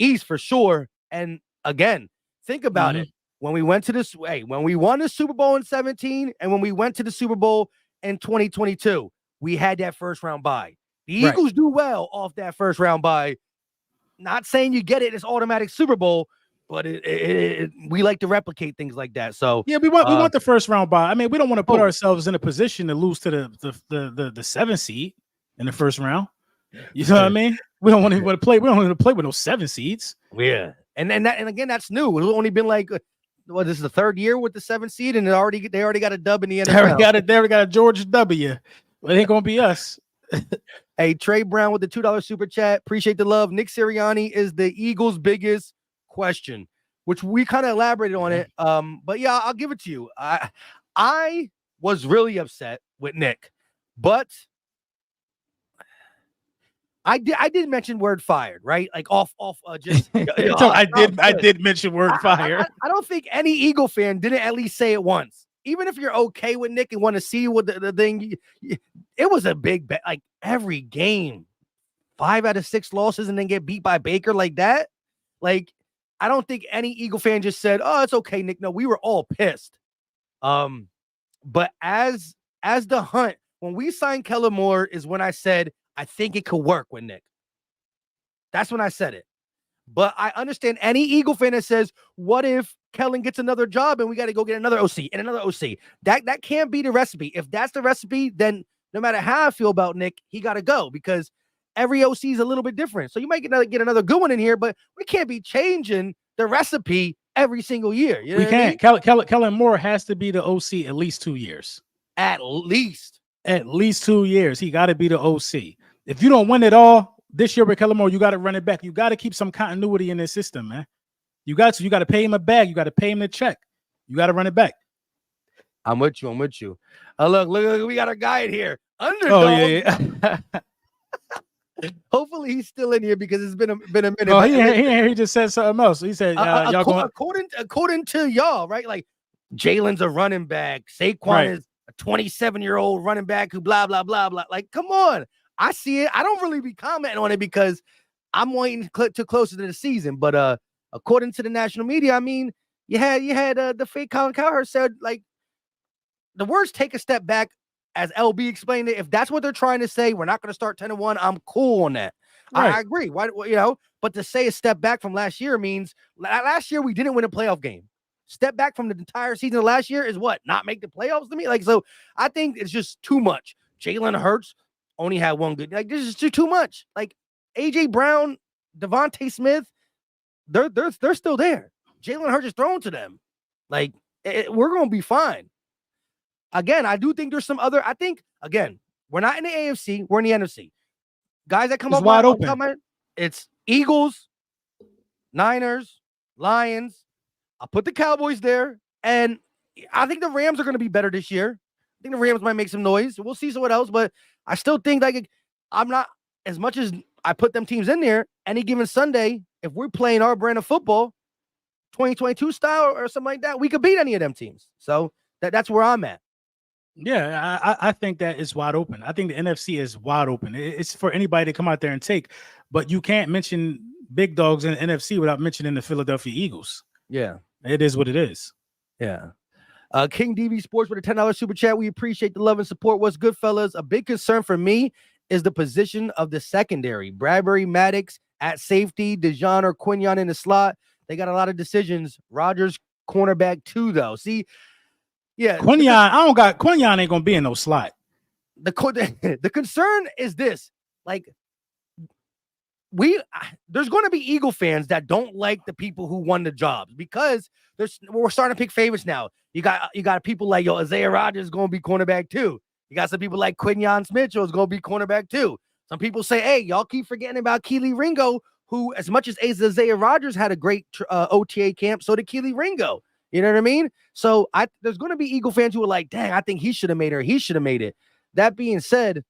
East for sure. And again, think about it. When we went to this when we won the Super Bowl in 17 and when we went to the Super Bowl in 2022, we had that first round bye. The Eagles do well off that first round bye. Not saying you get it's automatic Super Bowl, but we like to replicate things like that. So yeah, we want the first round bye. I mean, we don't want to put ourselves in a position to lose to the 7 seed in the first round. You know what I mean? We don't want to play. We don't want to play with no 7 seeds. Yeah, and again, that's new. It's only been like. Well, this is the 3rd year with the 7th seed, and they already got a dub in the NFL. They already got a George W. Well, it ain't gonna be us. Hey, Trey Brown with the $2 super chat. Appreciate the love. Nick Sirianni is the Eagles' biggest question, which we kind of elaborated on it. But yeah, I'll give it to you. I was really upset with Nick, but I did mention word fired, right? Like off just I did mention word fired. I don't think any Eagle fan didn't at least say it once. Even if you're okay with Nick and want to see what the thing, it was a big bet. Like every game, 5 out of 6 losses and then get beat by Baker like that. Like, I don't think any Eagle fan just said, "Oh, it's okay, Nick." No, we were all pissed. But as the hunt, when we signed Kellen Moore is when I said, I think it could work with Nick. That's when I said it. But I understand any Eagle fan that says, what if Kellen gets another job and we got to go get another OC and another OC? That can't be the recipe. If that's the recipe, then no matter how I feel about Nick, he got to go because every OC is a little bit different. So you might get another good one in here, but we can't be changing the recipe every single year. You know we can't. I mean? Kellen Moore has to be the OC at least 2 years. At least 2 years. He got to be the OC. If you don't win it all this year with Kellen Moore, you got to run it back. You got to keep some continuity in this system, man. You got to pay him a bag. You got to pay him the check. You got to run it back. I'm with you. Look, we got a guy in here. Underdog. Oh, yeah. Hopefully he's still in here because it's been a minute. Oh, he just said something else. He said, according to y'all, right? Like Jalen's a running back. Saquon is a 27-year-old running back who blah, blah, blah, blah. Like, come on. I see it. I don't really be commenting on it because I'm waiting to closer to the season. But according to the national media, I mean, you had the fake Colin Cowherd said, like, the words take a step back, as LB explained it. If that's what they're trying to say, we're not going to start 10-1. I'm cool on that. Right. I agree. Why, but to say a step back from last year means last year we didn't win a playoff game. Step back from the entire season of last year is what? Not make the playoffs to me? Like, so I think it's just too much. Jalen Hurts only had one good. Like, this is too much. Like, AJ Brown, Devontae Smith, they're still there. Jalen Hurts is thrown to them. Like, we're going to be fine. Again, I do think there's some other. I think, again, We're not in the AFC. We're in the NFC. Guys that come It's up wide open. It's Eagles, Niners, Lions. I'll put the Cowboys there, and I think the Rams are going to be better this year. I think the Rams might make some noise. We'll see what else, but I still think like I'm not, as much as I put them teams in there, any given Sunday, if we're playing our brand of football, 2022 style or something like that, we could beat any of them teams. So that's where I'm at. Yeah, I think that is wide open. I think the NFC is wide open. It's for anybody to come out there and take, but you can't mention big dogs in the NFC without mentioning the Philadelphia Eagles. Yeah. It is what it is. Yeah. King DV Sports with a $10 super chat. We appreciate the love and support. What's good, fellas? A big concern for me is the position of the secondary. Bradbury, Maddox at safety, Dejon or Quinyon in the slot. They got a lot of decisions. Rodgers, cornerback 2, though. See, yeah. Quinyon ain't gonna be in no slot. The concern is this. Like, there's going to be Eagle fans that don't like the people who won the jobs because we're starting to pick favorites now. You got people like Isaiah Rodgers is going to be cornerback 2. You got some people like Quinyon Mitchell is going to be cornerback 2. Some people say, hey, y'all keep forgetting about Keely Ringo, who, as much as Isaiah Rodgers had a great OTA camp, so did Keely Ringo. You know what I mean? So there's going to be Eagle fans who are like, dang, I think he should have made it or he should have made it. That being said,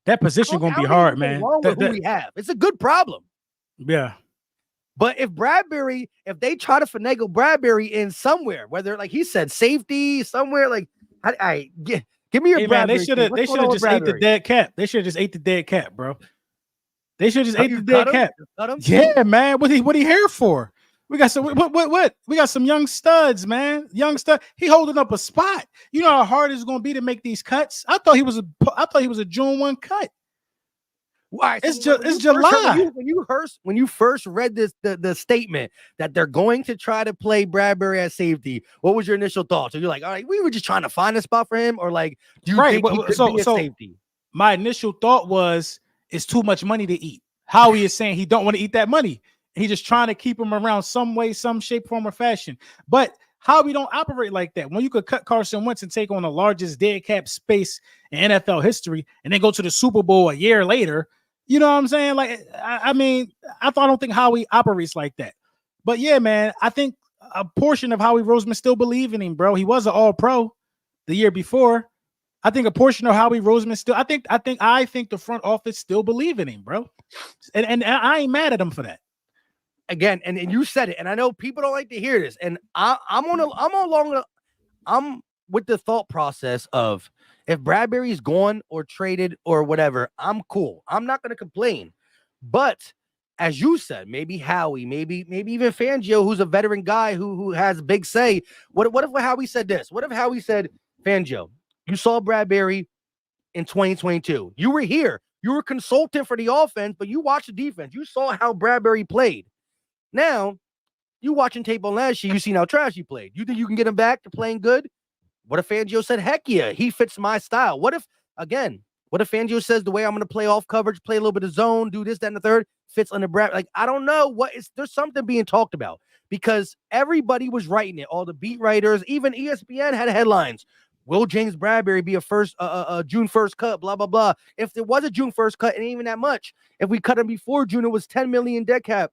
that position going to be hard, man. Who we have. It's a good problem. Yeah. But if they try to finagle Bradbury in somewhere, whether, like he said, safety, somewhere, like, give me your Bradbury. Man, they should have just ate the dead cat. They should have just ate the dead cat, bro. They should just ate the dead cat. Yeah, man. What he here for? We got some what? We got some young studs, man. Young stud. He holding up a spot. You know how hard it's going to be to make these cuts. I thought he was a June 1 cut. Why? It's July. When you first read the statement that they're going to try to play Bradbury at safety, what was your initial thoughts? Are you like, all right, we were just trying to find a spot for him, or like, do you think he could be at safety? My initial thought was it's too much money to eat. Howie is saying he don't want to eat that money. He's just trying to keep him around some way, some shape, form, or fashion. But Howie don't operate like that. When you could cut Carson Wentz and take on the largest dead cap space in NFL history and then go to the Super Bowl a year later, you know what I'm saying? Like, I don't think Howie operates like that. But yeah, man, I think a portion of Howie Roseman still believe in him, bro. He was an All-Pro the year before. I think a portion of Howie Roseman still. I think the front office still believe in him, bro. And I ain't mad at him for that. Again, and you said it, and I know people don't like to hear this, and I'm with the thought process of, if Bradbury's gone or traded or whatever, I'm cool. I'm not going to complain. But as you said, maybe Howie, maybe even Fangio, who's a veteran guy who has big say. What if Howie said this? What if Howie said, Fangio, you saw Bradbury in 2022. You were here. You were consultant for the offense, but you watched the defense. You saw how Bradbury played. Now, you watching tape on last year, you seen how trash he played. You think you can get him back to playing good? What if Fangio said, heck yeah, he fits my style? What if Fangio says the way I'm going to play off coverage, play a little bit of zone, do this, that, and the third, fits under Brad? Like, I don't know there's something being talked about because everybody was writing it. All the beat writers, even ESPN had headlines. Will James Bradbury be a June 1st cut, blah, blah, blah. If there was a June 1st cut, and even that much, if we cut him before June, it was $10 million dead cap.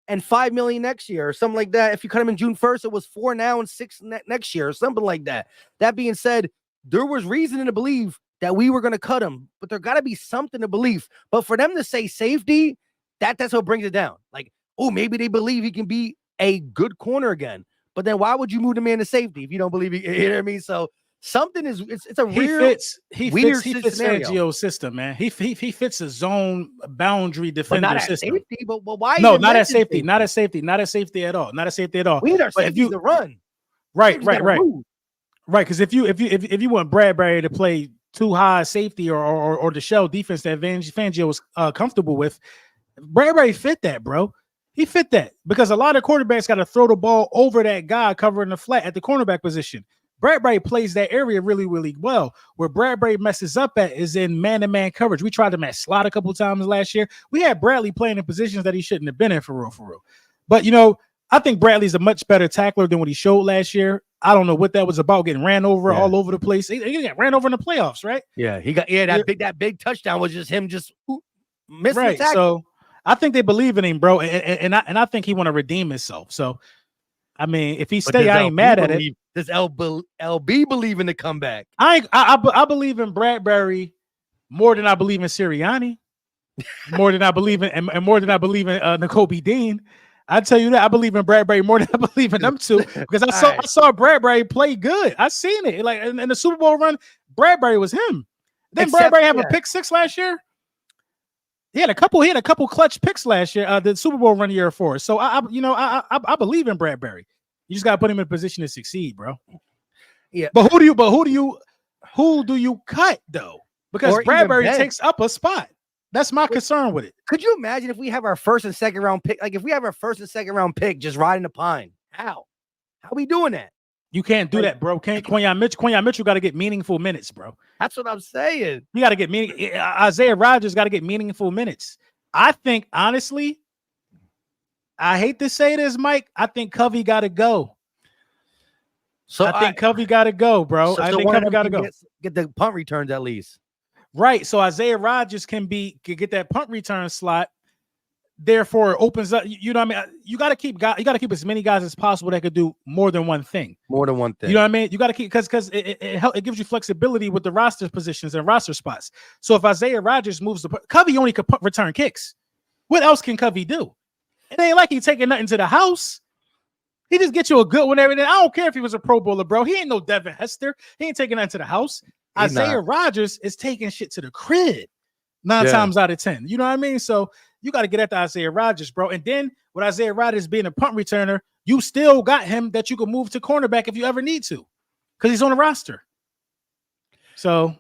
And $5 million next year or something like that. If you cut him in June 1st, it was 4 now and 6 next year or something like that. That being said, there was reason to believe that we were going to cut him, but there got to be something to believe. But for them to say safety, that's what brings it down. Like, oh, maybe they believe he can be a good corner again. But then why would you move the man to safety if you don't believe he, you know what I mean? So something is, it's a weird, he fits Fangio's system, man. He fits a zone boundary defender system. Safety, but why? No, not at safety, not at safety at all. We need our safety to run. Right. Because if you want Bradbury to play too high safety or the shell defense that Fangio was comfortable with, Bradbury fit that, bro. He fit that because a lot of quarterbacks got to throw the ball over that guy covering the flat at the cornerback position. Bradbury plays that area really, really well. Where Bradbury messes up at is in man-to-man coverage. We tried him at slot a couple times last year. We had Bradley playing in positions that he shouldn't have been in for real. But, I think Bradley's a much better tackler than what he showed last year. I don't know what that was about, getting ran over all over the place. He got ran over in the playoffs, right? Yeah, he got that big touchdown was just him missing the tackle. So I think they believe in him, bro, and I think he want to redeem himself. So I mean, if he stay, I ain't mad at it. Does LB believe in the comeback? I believe in Bradbury more than I believe in Sirianni, more than I believe in and more than I believe in Nakobe Dean. I tell you that I believe in Bradbury more than I believe in them two, because I saw Bradbury play good. I seen it, like in the Super Bowl run. Bradbury was him. Then Bradbury have a pick 6 last year. He had a couple clutch picks last year. The Super Bowl run year for us. So I believe in Bradbury. You just gotta put him in a position to succeed, bro. Yeah. But who do you cut though? Because Bradbury takes up a spot. That's my concern with it. Could you imagine if we have our first and second round pick? Like if we have our first and second round pick just riding the pine, how are we doing that? You can't do that, bro. Quinyon Mitchell got to get meaningful minutes, bro. That's what I'm saying. You got to get Isaiah Rodgers got to get meaningful minutes. I think, honestly, I hate to say this, Mike. I think Covey got to go. So I think Covey got to go, bro. I think Covey got to go. Get the punt returns at least. Right. So Isaiah Rodgers can get that punt return slot. Therefore, it opens up. You know what I mean? You got to keep as many guys as possible that could do more than one thing. More than one thing. You know what I mean? You got to keep, because it gives you flexibility with the roster positions and roster spots. So if Isaiah Rodgers moves Covey only could return kicks. What else can Covey do? It ain't like he's taking nothing to the house. He just get you a good one every day. I don't care if he was a Pro Bowler, bro. He ain't no Devin Hester. He ain't taking nothing to the house. Isaiah Rodgers is taking shit to the crib 9 times out of 10. You know what I mean? So you got to get at the Isaiah Rodgers, bro. And then with Isaiah Rodgers being a punt returner, you still got him that you can move to cornerback if you ever need to, because he's on the roster. So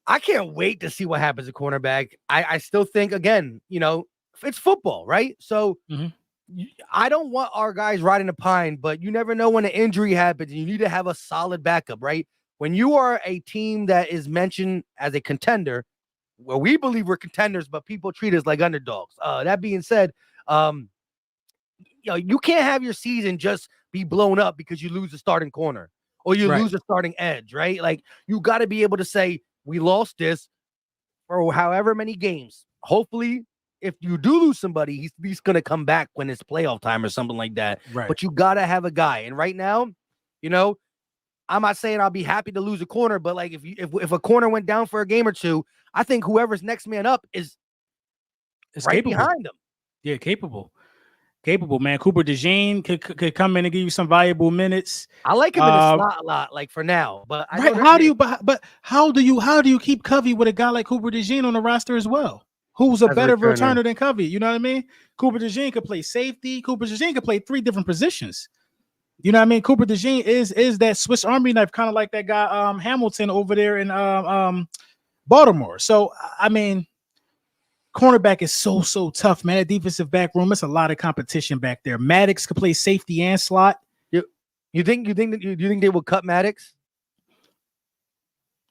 I can't wait to see what happens at cornerback. I still think, again, it's football, right? So I don't want our guys riding the pine, but you never know when an injury happens and you need to have a solid backup, right? When you are a team that is mentioned as a contender, well, we believe we're contenders, but people treat us like underdogs. That being said, you can't have your season just be blown up because you lose a starting corner or you lose a starting edge, right? Like, you got to be able to say, we lost this for however many games. Hopefully, if you do lose somebody, he's going to come back when it's playoff time or something like that. Right. But you got to have a guy. And right now, I'm not saying I'll be happy to lose a corner, but like if a corner went down for a game or two, I think whoever's next man up is right behind them. Yeah, capable, man. Cooper DeJean could come in and give you some valuable minutes. I like him in the slot a lot, like for now. But how do you keep Covey with a guy like Cooper DeJean on the roster as well? Who's a better returner than Covey? You know what I mean? Cooper DeJean could play safety. Cooper DeJean could play 3 different positions. You know what I mean? Cooper DeJean is that Swiss Army knife, kind of like that guy Hamilton over there in Baltimore. So I mean, cornerback is so tough, man. That defensive back room, it's a lot of competition back there. Maddox could play safety and slot. You think they will cut Maddox?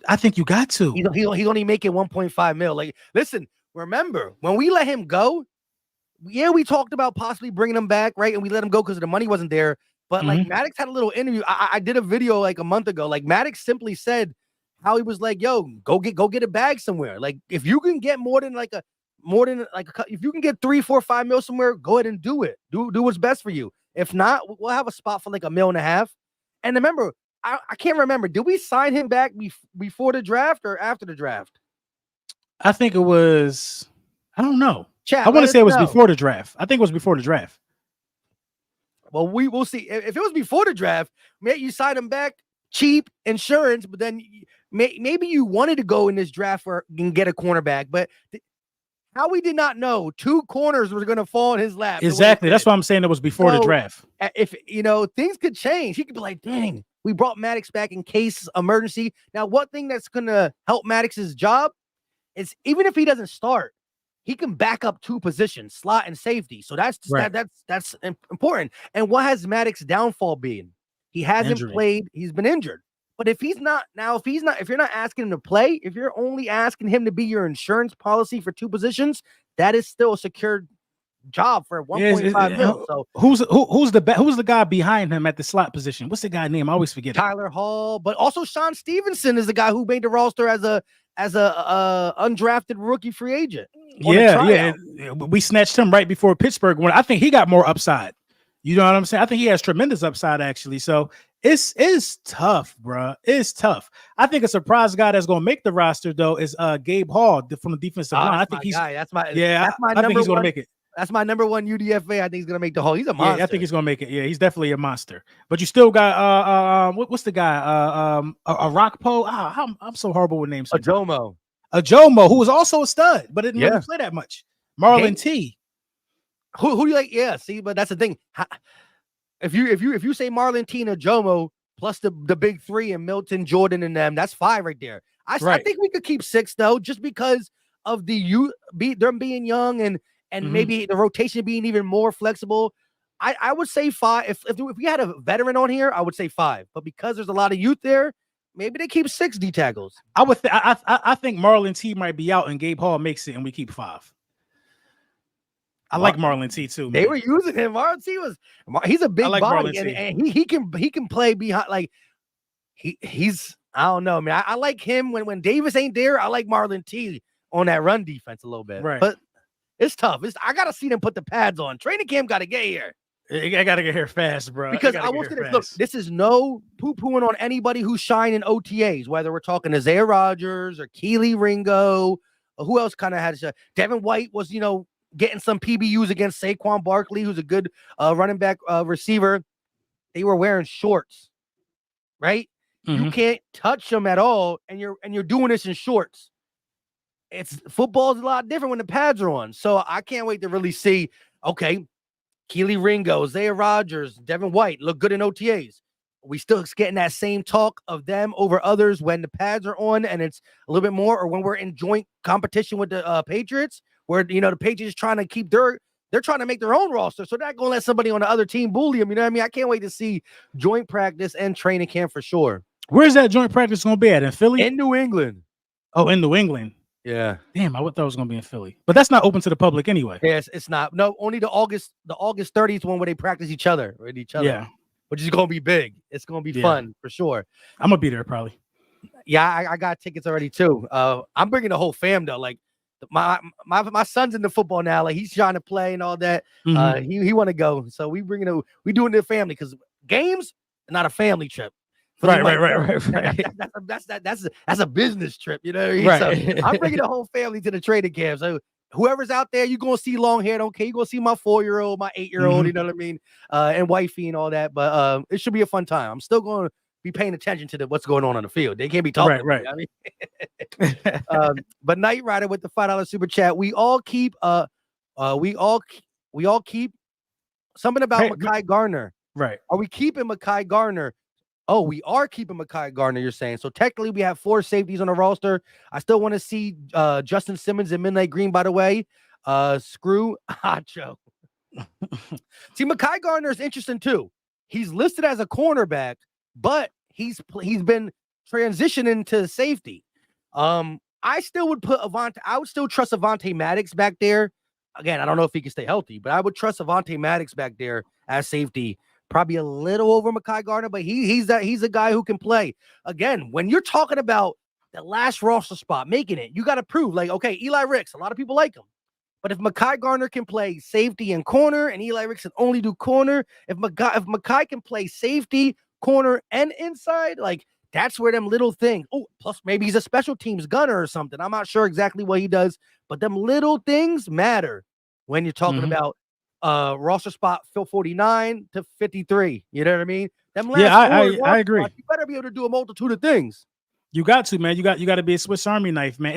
I think you got to. He's only making 1.5 mil. Like, listen, remember when we let him go? Yeah, we talked about possibly bringing him back, right? And we let him go because the money wasn't there. But like Maddox had a little interview. I did a video like a month ago. Like, Maddox simply said how he was like, "Yo, go get a bag somewhere. Like, if you can get if you can get 3, 4, 5 mil somewhere, go ahead and do it. Do what's best for you. If not, we'll have a spot for like $1.5 million. And remember, I can't remember. Did we sign him back before the draft or after the draft? I think it was. I don't know. I want to say it was before the draft. I think it was before the draft. Well, we will see. If it was before the draft, maybe you signed him back, cheap insurance, but then maybe you wanted to go in this draft and get a cornerback. But how we did not know 2 corners were going to fall in his lap. Exactly. That's why I'm saying it was before the draft. If things could change, he could be like, "Dang, we brought Maddox back in case emergency." Now, one thing that's going to help Maddox's job is, even if he doesn't start, he can back up 2 positions, slot and safety. So that's important. And what has Maddox's downfall been? He hasn't played. He's been injured. But if you're not asking him to play, if you're only asking him to be your insurance policy for 2 positions, that is still a secured job for 1.5 mil. So who's the guy behind him at the slot position? What's the guy name? I always forget. Tyler Hall, but also Sean Stevenson is the guy who made the roster as a undrafted rookie free agent. Yeah. We snatched him right before Pittsburgh won. I think he got more upside. You know what I'm saying? I think he has tremendous upside, actually. So it's tough, bro. It's tough. I think a surprise guy that's going to make the roster, though, is Gabe Hall from the defensive line. I think he's guy. That's my I think he's going to make it. That's my number one UDFA. I think he's going to make the Hall. He's a monster. Yeah, I think he's going to make it. Yeah, he's definitely a monster. But you still got what's the guy? Rockpo. I'm so horrible with names. Ajomo, who was also a stud, but didn't really play that much. Marlon T. Who do you like? Yeah, see, but that's the thing. If you say Marlon T and Ajomo plus the big three and Milton, Jordan, and them, that's 5 right there. I think we could keep 6 though, just because of them being young and maybe the rotation being even more flexible. I would say 5. If we had a veteran on here, I would say 5. But because there's a lot of youth there, maybe they keep 6 D tackles. I think Marlon T might be out and Gabe Hall makes it, and we keep 5. I like Marlon T too. Man. They were using him. Marlon T he's a big body, and he can play behind. Like he's I don't know, man. I like him when Davis ain't there. I like Marlon T on that run defense a little bit, right? But it's tough. I gotta see them put the pads on. Training camp got to get here. I gotta get here fast, bro. Because I want to look. This is no poo-pooing on anybody who's shining OTAs, whether we're talking Isaiah Rodgers or Keely Ringo, or who else kind of had Devin White was getting some PBUs against Saquon Barkley, who's a good running back receiver. They were wearing shorts, right? Mm-hmm. You can't touch them at all, and you're doing this in shorts. Football's a lot different when the pads are on. So I can't wait to really see, okay, Keely Ringo, Isaiah Rodgers, Devin White look good in OTAs. We still getting that same talk of them over others when the pads are on and it's a little bit more, or when we're in joint competition with the Patriots, where the Patriots trying to keep they're trying to make their own roster, so they're not gonna let somebody on the other team bully them. You know what I mean? I can't wait to see joint practice and training camp for sure. Where's that joint practice gonna be at? In Philly? In New England. Oh, in New England. Yeah. Damn, I thought it was gonna be in Philly, but that's not open to the public anyway. Yes, it's not. No, only the August 30th one where they practice each other with each other. Yeah, which is gonna be big. It's gonna be fun for sure. I'm gonna be there probably. Yeah, I got tickets already too. I'm bringing the whole fam though. Like my son's into football now. Like he's trying to play and all that. Mm-hmm. He want to go. So we doing the family because games not a family trip. Right. That's a business trip, you know what I mean? Right. So I'm bringing the whole family to the training camp. So whoever's out there, you're gonna see long hair. Okay, you're gonna see my 4-year-old, my 8-year-old, you know what I mean? And wifey and all that. But it should be a fun time. I'm still gonna be paying attention to what's going on the field. They can't be talking. Right. I mean, but Knight Rider with the $5 super chat. We all keep something about Mekhi Garner. Right. Are we keeping Mekhi Garner? Oh, we are keeping Mekhi Garner, you're saying. So technically we have 4 safeties on the roster. I still want to see Justin Simmons and Midnight Green, by the way. Screw Hacho. See, Mekhi Garner is interesting too. He's listed as a cornerback, but he's been transitioning to safety. I still would put I would still trust Avonte Maddox back there. Again, I don't know if he can stay healthy, but I would trust Avonte Maddox back there as safety. Probably a little over Mekhi Garner, but he's a guy who can play. Again, when you're talking about the last roster spot, making it, you got to prove, like, okay, Eli Ricks, a lot of people like him. But if Mekhi Garner can play safety and corner, and Eli Ricks can only do corner, if Mekhi can play safety, corner, and inside, like, that's where them little things. Oh, plus maybe he's a special teams gunner or something. I'm not sure exactly what he does, but them little things matter when you're talking about roster spot 49 to 53. You know what I mean? Them last I agree. You better be able to do a multitude of things. You got to, man. You got to be a Swiss Army knife, man.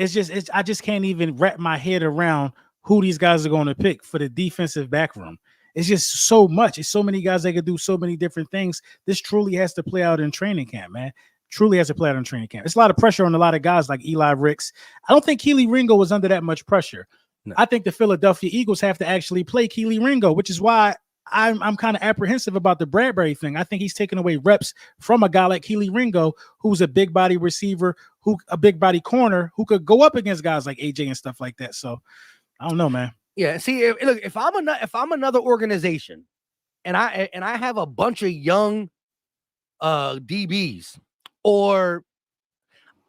I just can't even wrap my head around who these guys are going to pick for the defensive back room. It's just so much. It's so many guys that can do so many different things. This truly has to play out in training camp, man. Truly has to play out in training camp. It's a lot of pressure on a lot of guys like Eli Ricks. I don't think Keely Ringo was under that much pressure. No. I think the Philadelphia Eagles have to actually play Keely Ringo, which is why I'm kind of apprehensive about the Bradbury thing. I think he's taking away reps from a guy like Keely Ringo, who's a big body receiver, a big body corner, who could go up against guys like AJ and stuff like that. So I don't know, man. Yeah. See, look, if I'm another organization and I have a bunch of young DBs, or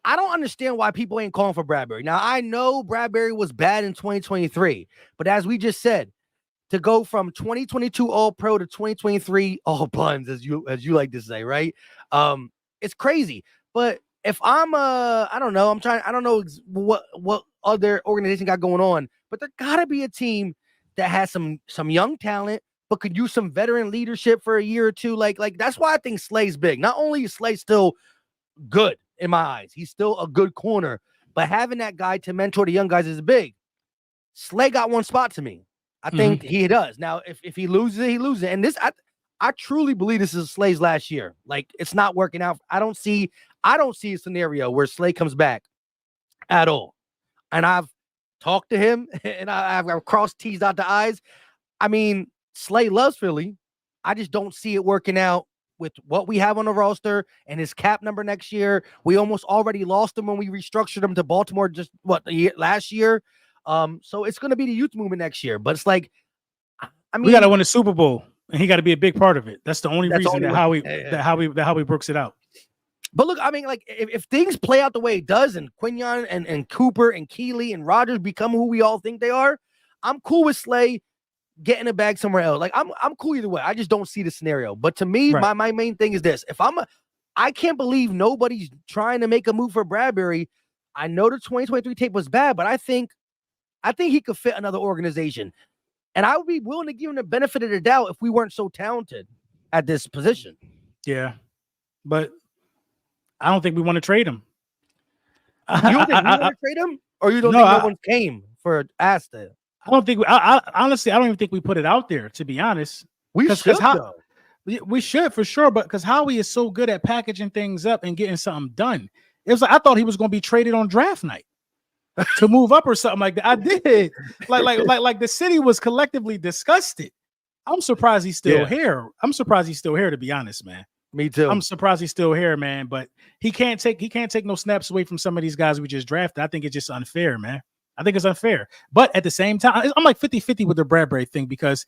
I don't understand why people ain't calling for Bradbury. Now I know Bradbury was bad in 2023, but as we just said, to go from 2022 All Pro to 2023 All Buns, as you like to say, right? It's crazy. But if I'm I don't know, I don't know what other organization got going on, but there gotta be a team that has some young talent, but could use some veteran leadership for a year or two. Like that's why I think Slay's big. Not only is Slay still good in my eyes, he's still a good corner, but having that guy to mentor the young guys is big. Slay got one spot to me. I think he does. Now, if he loses it, he loses it. And I truly believe this is Slay's last year. Like, it's not working out. I don't see a scenario where Slay comes back at all. And I've talked to him and I've crossed T's out the I's. I mean, Slay loves Philly. I just don't see it working out with what we have on the roster and his cap number next year. We almost already lost him when we restructured him to Baltimore last year. So it's going to be the youth movement next year, but it's like, I mean, we got to win a Super Bowl, and he got to be a big part of it. That's the only reason that Howie works it out. But look, I mean, like if things play out the way it does, and Quinion and Cooper and Keeley and Rodgers become who we all think they are, I'm cool with Slay getting a bag somewhere else. Like I'm cool either way. I just don't see the scenario. But to me, my main thing is this: I can't believe nobody's trying to make a move for Bradbury. I know the 2023 tape was bad, but I think he could fit another organization. And I would be willing to give him the benefit of the doubt if we weren't so talented at this position. Yeah. But I don't think we want to trade him. You don't think we want to trade him? Or you don't think no one came for Asta? I don't think honestly, I don't even think we put it out there, to be honest. We should, though. We should for sure, but because Howie is so good at packaging things up and getting something done. It was like I thought he was going to be traded on draft night to move up or something like that. I did. Like the city was collectively disgusted. I'm surprised he's still here. I'm surprised he's still here, to be honest, man. Me too. I'm surprised he's still here, man. But he can't take no snaps away from some of these guys we just drafted. I think it's just unfair, man. I think it's unfair. But at the same time, I'm like 50-50 with the Bradbury thing because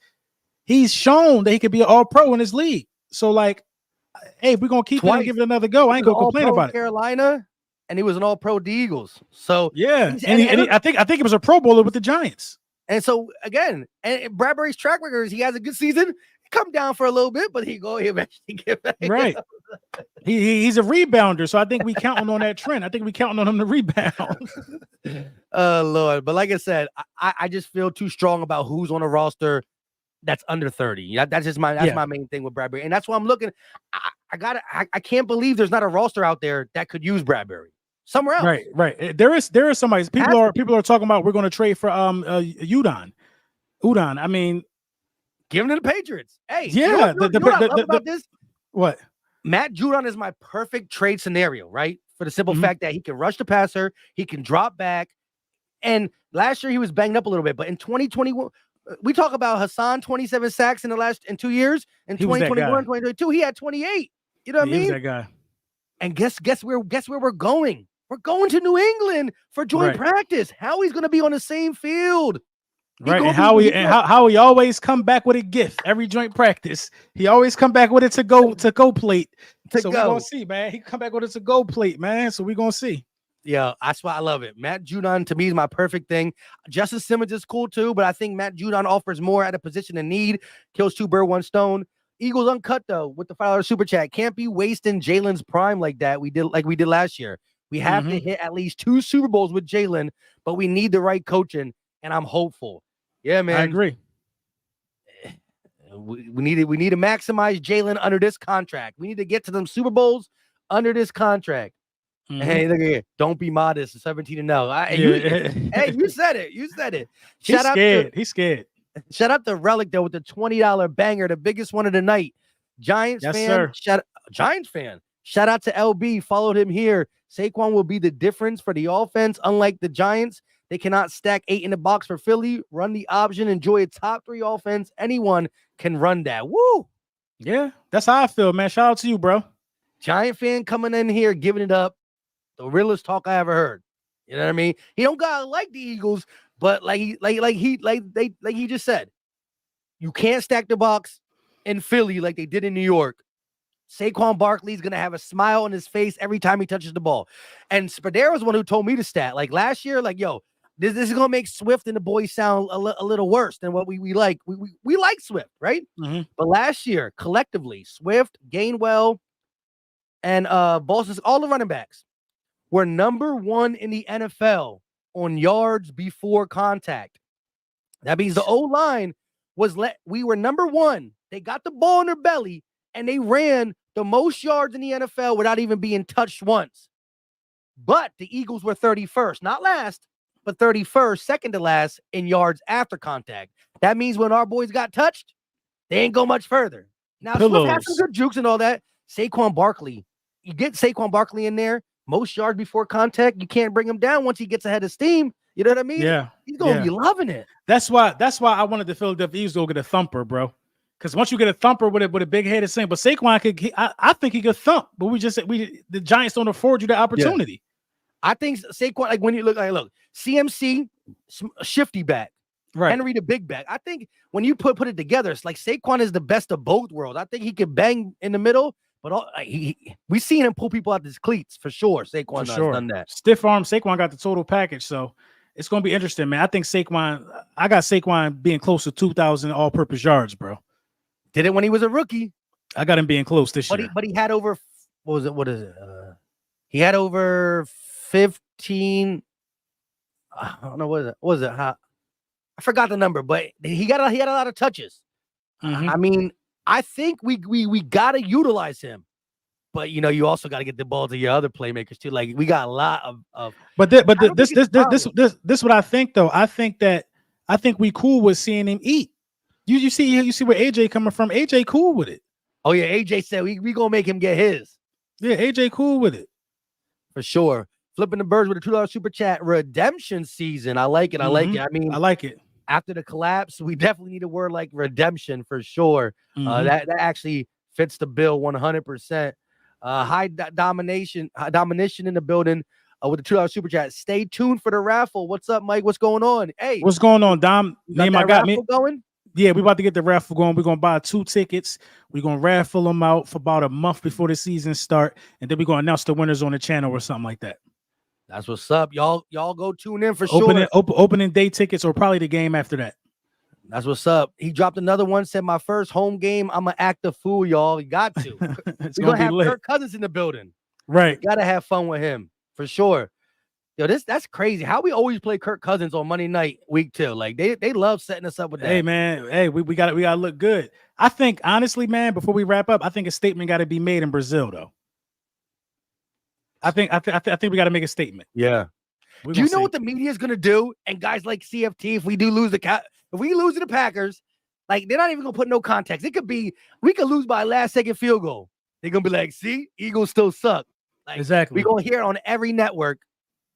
he's shown that he could be an all-pro in his league. So, like, hey, if we're going to keep it and give it another go, I ain't going to complain about it. Carolina, and he was an all-pro the Eagles. So, yeah. I think he was a Pro Bowler with the Giants. And so, again, and Bradbury's track record is he has a good season, come down for a little bit, but he eventually get back. Right. He's a rebounder, so I think we counting on that trend. I think we counting on him to rebound. Oh, Lord. But like I said, I just feel too strong about who's on the roster that's under 30. That's just my main thing with Bradbury. And that's why I'm looking. I can't believe there's not a roster out there that could use Bradbury somewhere else. Right. There is somebody. People are talking about we're going to trade for Udon. I mean, give him to the Patriots. Hey, yeah. What I love about this? What? Matt Judon is my perfect trade scenario, right? For the simple fact that he can rush the passer, he can drop back. And last year he was banged up a little bit, but in 2021, we talk about Hassan 27 sacks in 2 years. In 2021, 2022, he had 28. You know what I mean? He was that guy. And guess where we're going? We're going to New England for joint practice. Howie's going to be on the same field. Right, and how he always come back with a gift every joint practice. He always come back with it to go plate. So we're gonna see, man. He come back with it to go plate, man. So we're gonna see. Yeah, that's why I love it. Matt Judon to me is my perfect thing. Justin Simmons is cool too, but I think Matt Judon offers more at a position of need. Kills two birds, one stone. Eagles uncut though with the $5 super chat. Can't be wasting Jalen's prime like that. We did last year. We have to hit at least 2 Super Bowls with Jalen, but we need the right coaching, and I'm hopeful. Yeah, man. I agree. We need to maximize Jalen under this contract. We need to get to them Super Bowls under this contract. Hey, look at here. Don't be modest. 17-0. Hey, you said it. You said it. He's scared. Shout out to Relic though with the $20 banger, the biggest one of the night. Giants fan. Giants fan. Shout out to LB. Followed him here. Saquon will be the difference for the offense. Unlike the Giants, they cannot stack 8 in the box for Philly. Run the option. Enjoy a top 3 offense. Anyone can run that. Woo! Yeah, that's how I feel, man. Shout out to you, bro. Giant fan coming in here, giving it up. The realest talk I ever heard. You know what I mean? He don't gotta like the Eagles, But like he just said, you can't stack the box in Philly like they did in New York. Saquon Barkley's gonna have a smile on his face every time he touches the ball. And Spadero's one who told me to stat. Like last year, like, yo, this is gonna make Swift and the boys sound a little worse than what we like. We like Swift, right? Mm-hmm. But last year, collectively, Swift, Gainwell, and Boston, all the running backs were number 1 in the NFL on yards before contact. That means the O-line we were number 1. They got the ball in their belly and they ran the most yards in the NFL without even being touched once. But the Eagles were 31st, not last, but 31st, second to last in yards after contact. That means when our boys got touched, they ain't go much further. Now, Swift had some good jukes and all that. Saquon Barkley, you get Saquon Barkley in there, most yards before contact, you can't bring him down once he gets ahead of steam. You know what I mean? Yeah. He's going to be loving it. That's why I wanted the Philadelphia Eagles to go get a thumper, bro. Because once you get a thumper with a big headed thing, but Saquon I think he could thump, but the Giants don't afford you the opportunity. Yeah. I think Saquon, like when you look, CMC, shifty back, right? Henry the big back. I think when you put it together, it's like Saquon is the best of both worlds. I think he can bang in the middle, but we seen him pull people out his cleats for sure. Saquon has done that. Stiff arm. Saquon got the total package, so it's gonna be interesting, man. I think I got Saquon being close to 2,000 all-purpose yards, bro. Did it when he was a rookie. I got him being close this year. But he had over, what is it? He had over 15. I don't know what was it. I forgot the number, but he had a lot of touches. Mm-hmm. I mean, I think we gotta utilize him, but you also got to get the ball to your other playmakers too. Like we got a lot of. But this what I think though. I think we cool with seeing him eat. You see where AJ coming from. AJ cool with it. Oh yeah, AJ said we gonna make him get his. Yeah, AJ cool with it for sure. Flipping the birds with a $2 super chat. Redemption season. I like it. I like it. I mean, I like it. After the collapse, we definitely need a word like redemption for sure. That actually fits the bill 100%. High domination in the building with the $2 super chat. Stay tuned for the raffle. What's up, Mike? What's going on? Hey, what's going on, Dom? Name I got me going. Yeah, we about to get the raffle going. We're gonna buy 2 tickets. We're gonna raffle them out for about a month before the season start, and then we're gonna announce the winners on the channel or something like that. That's what's up. Y'all go tune in for sure. Opening day tickets or probably the game after that. That's what's up. He dropped another one, said my first home game. I'm gonna act a fool, y'all. You got to. We're gonna have Kirk Cousins in the building. Right. You gotta have fun with him for sure. Yo, that's crazy. How we always play Kirk Cousins on Monday night, week 2. Like they love setting us up with that. Hey man, hey, we gotta look good. I think honestly, man, before we wrap up, I think a statement got to be made in Brazil, though. I think we got to make a statement. Yeah. Do you know what the media is gonna do? And guys like CFT, if we lose to the Packers, like they're not even gonna put no context. It could be we could lose by a last-second field goal. They're gonna be like, "See, Eagles still suck." Like, exactly. We're gonna hear it on every network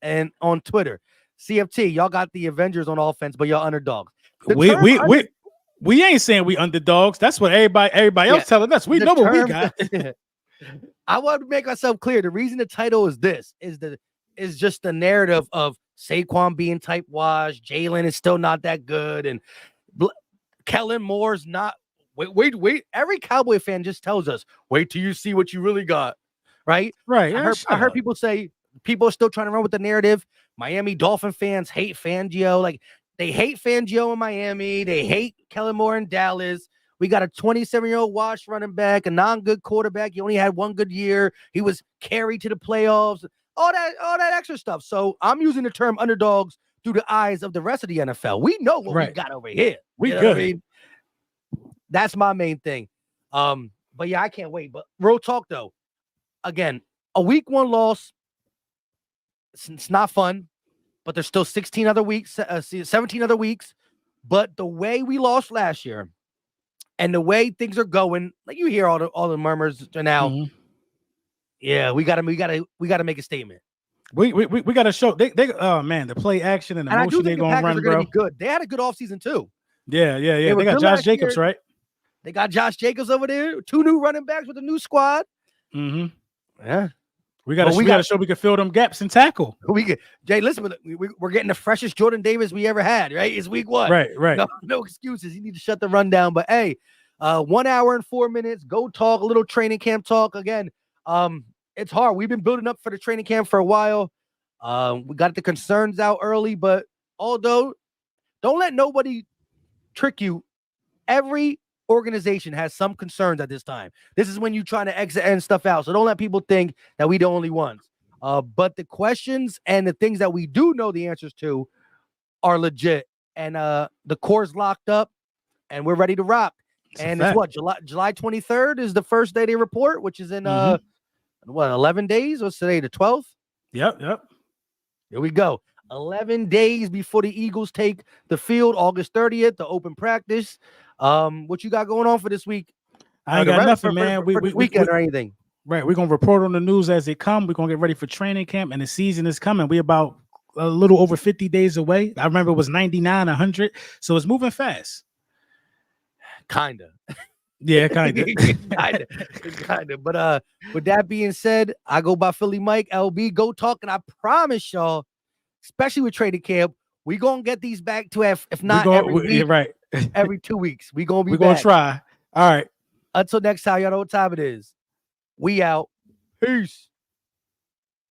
and on Twitter. CFT, y'all got the Avengers on offense, but y'all underdogs. We ain't saying we underdogs. That's what everybody else telling us. We know what we got. I want to make myself clear. The reason the title is this is just the narrative of Saquon being type wash. Jalen is still not that good, and Kellen Moore's not. Wait. Every Cowboy fan just tells us, wait till you see what you really got. Right. I heard people say people are still trying to run with the narrative. Miami Dolphin fans hate Fangio. Like they hate Fangio in Miami. They hate Kellen Moore in Dallas. We got a 27-year-old wash running back, a non-good quarterback. He only had one good year. He was carried to the playoffs. All that extra stuff. So I'm using the term underdogs through the eyes of the rest of the NFL. We know what we got over here. We good. I mean? That's my main thing. But yeah, I can't wait. But real talk though, again, a week 1 loss. It's not fun, but there's still 16 other weeks, 17 other weeks. But the way we lost last year, and the way things are going, like you hear all the murmurs now. Mm-hmm. Yeah, we gotta make a statement. We gotta show they oh man, the play action and the motion they're gonna run, bro. Be good. They had a good offseason too. Yeah. They got Josh Jacobs, right? They got Josh Jacobs over there. 2 new running backs with a new squad. Mm-hmm. Yeah. We got to show we can fill them gaps and tackle. We get Jay. Listen, we're getting the freshest Jordan Davis we ever had. Right? It's week 1. Right. No excuses. You need to shut the run down. But hey, 1 hour and 4 minutes. Go talk a little training camp talk again. It's hard. We've been building up for the training camp for a while. We got the concerns out early, but although don't let nobody trick you. Every organization has some concerns at this time. This is when you're trying to exit and stuff out. So don't let people think that we the only ones. But the questions and the things that we do know the answers to are legit. And the core's locked up and we're ready to rock. And it's what, July 23rd is the first day they report, which is in 11 days? What's today? The 12th? Yep. Here we go. 11 days before the Eagles take the field, August 30th, the open practice. What you got going on for this week? I ain't got nothing, man. We weekend or anything. Right. We're gonna report on the news as it come. We're gonna get ready for training camp, and the season is coming. We about a little over 50 days away. I remember it was 99, 100. So it's moving fast. Kinda. Yeah, kinda. kinda. But with that being said, I go by Philly Mike, LB. Go talk, and I promise y'all, especially with training camp, we gonna get these back to if not every week, right. every 2 weeks. We gonna be We're gonna try. All right. Until next time, y'all know what time it is. We out. Peace.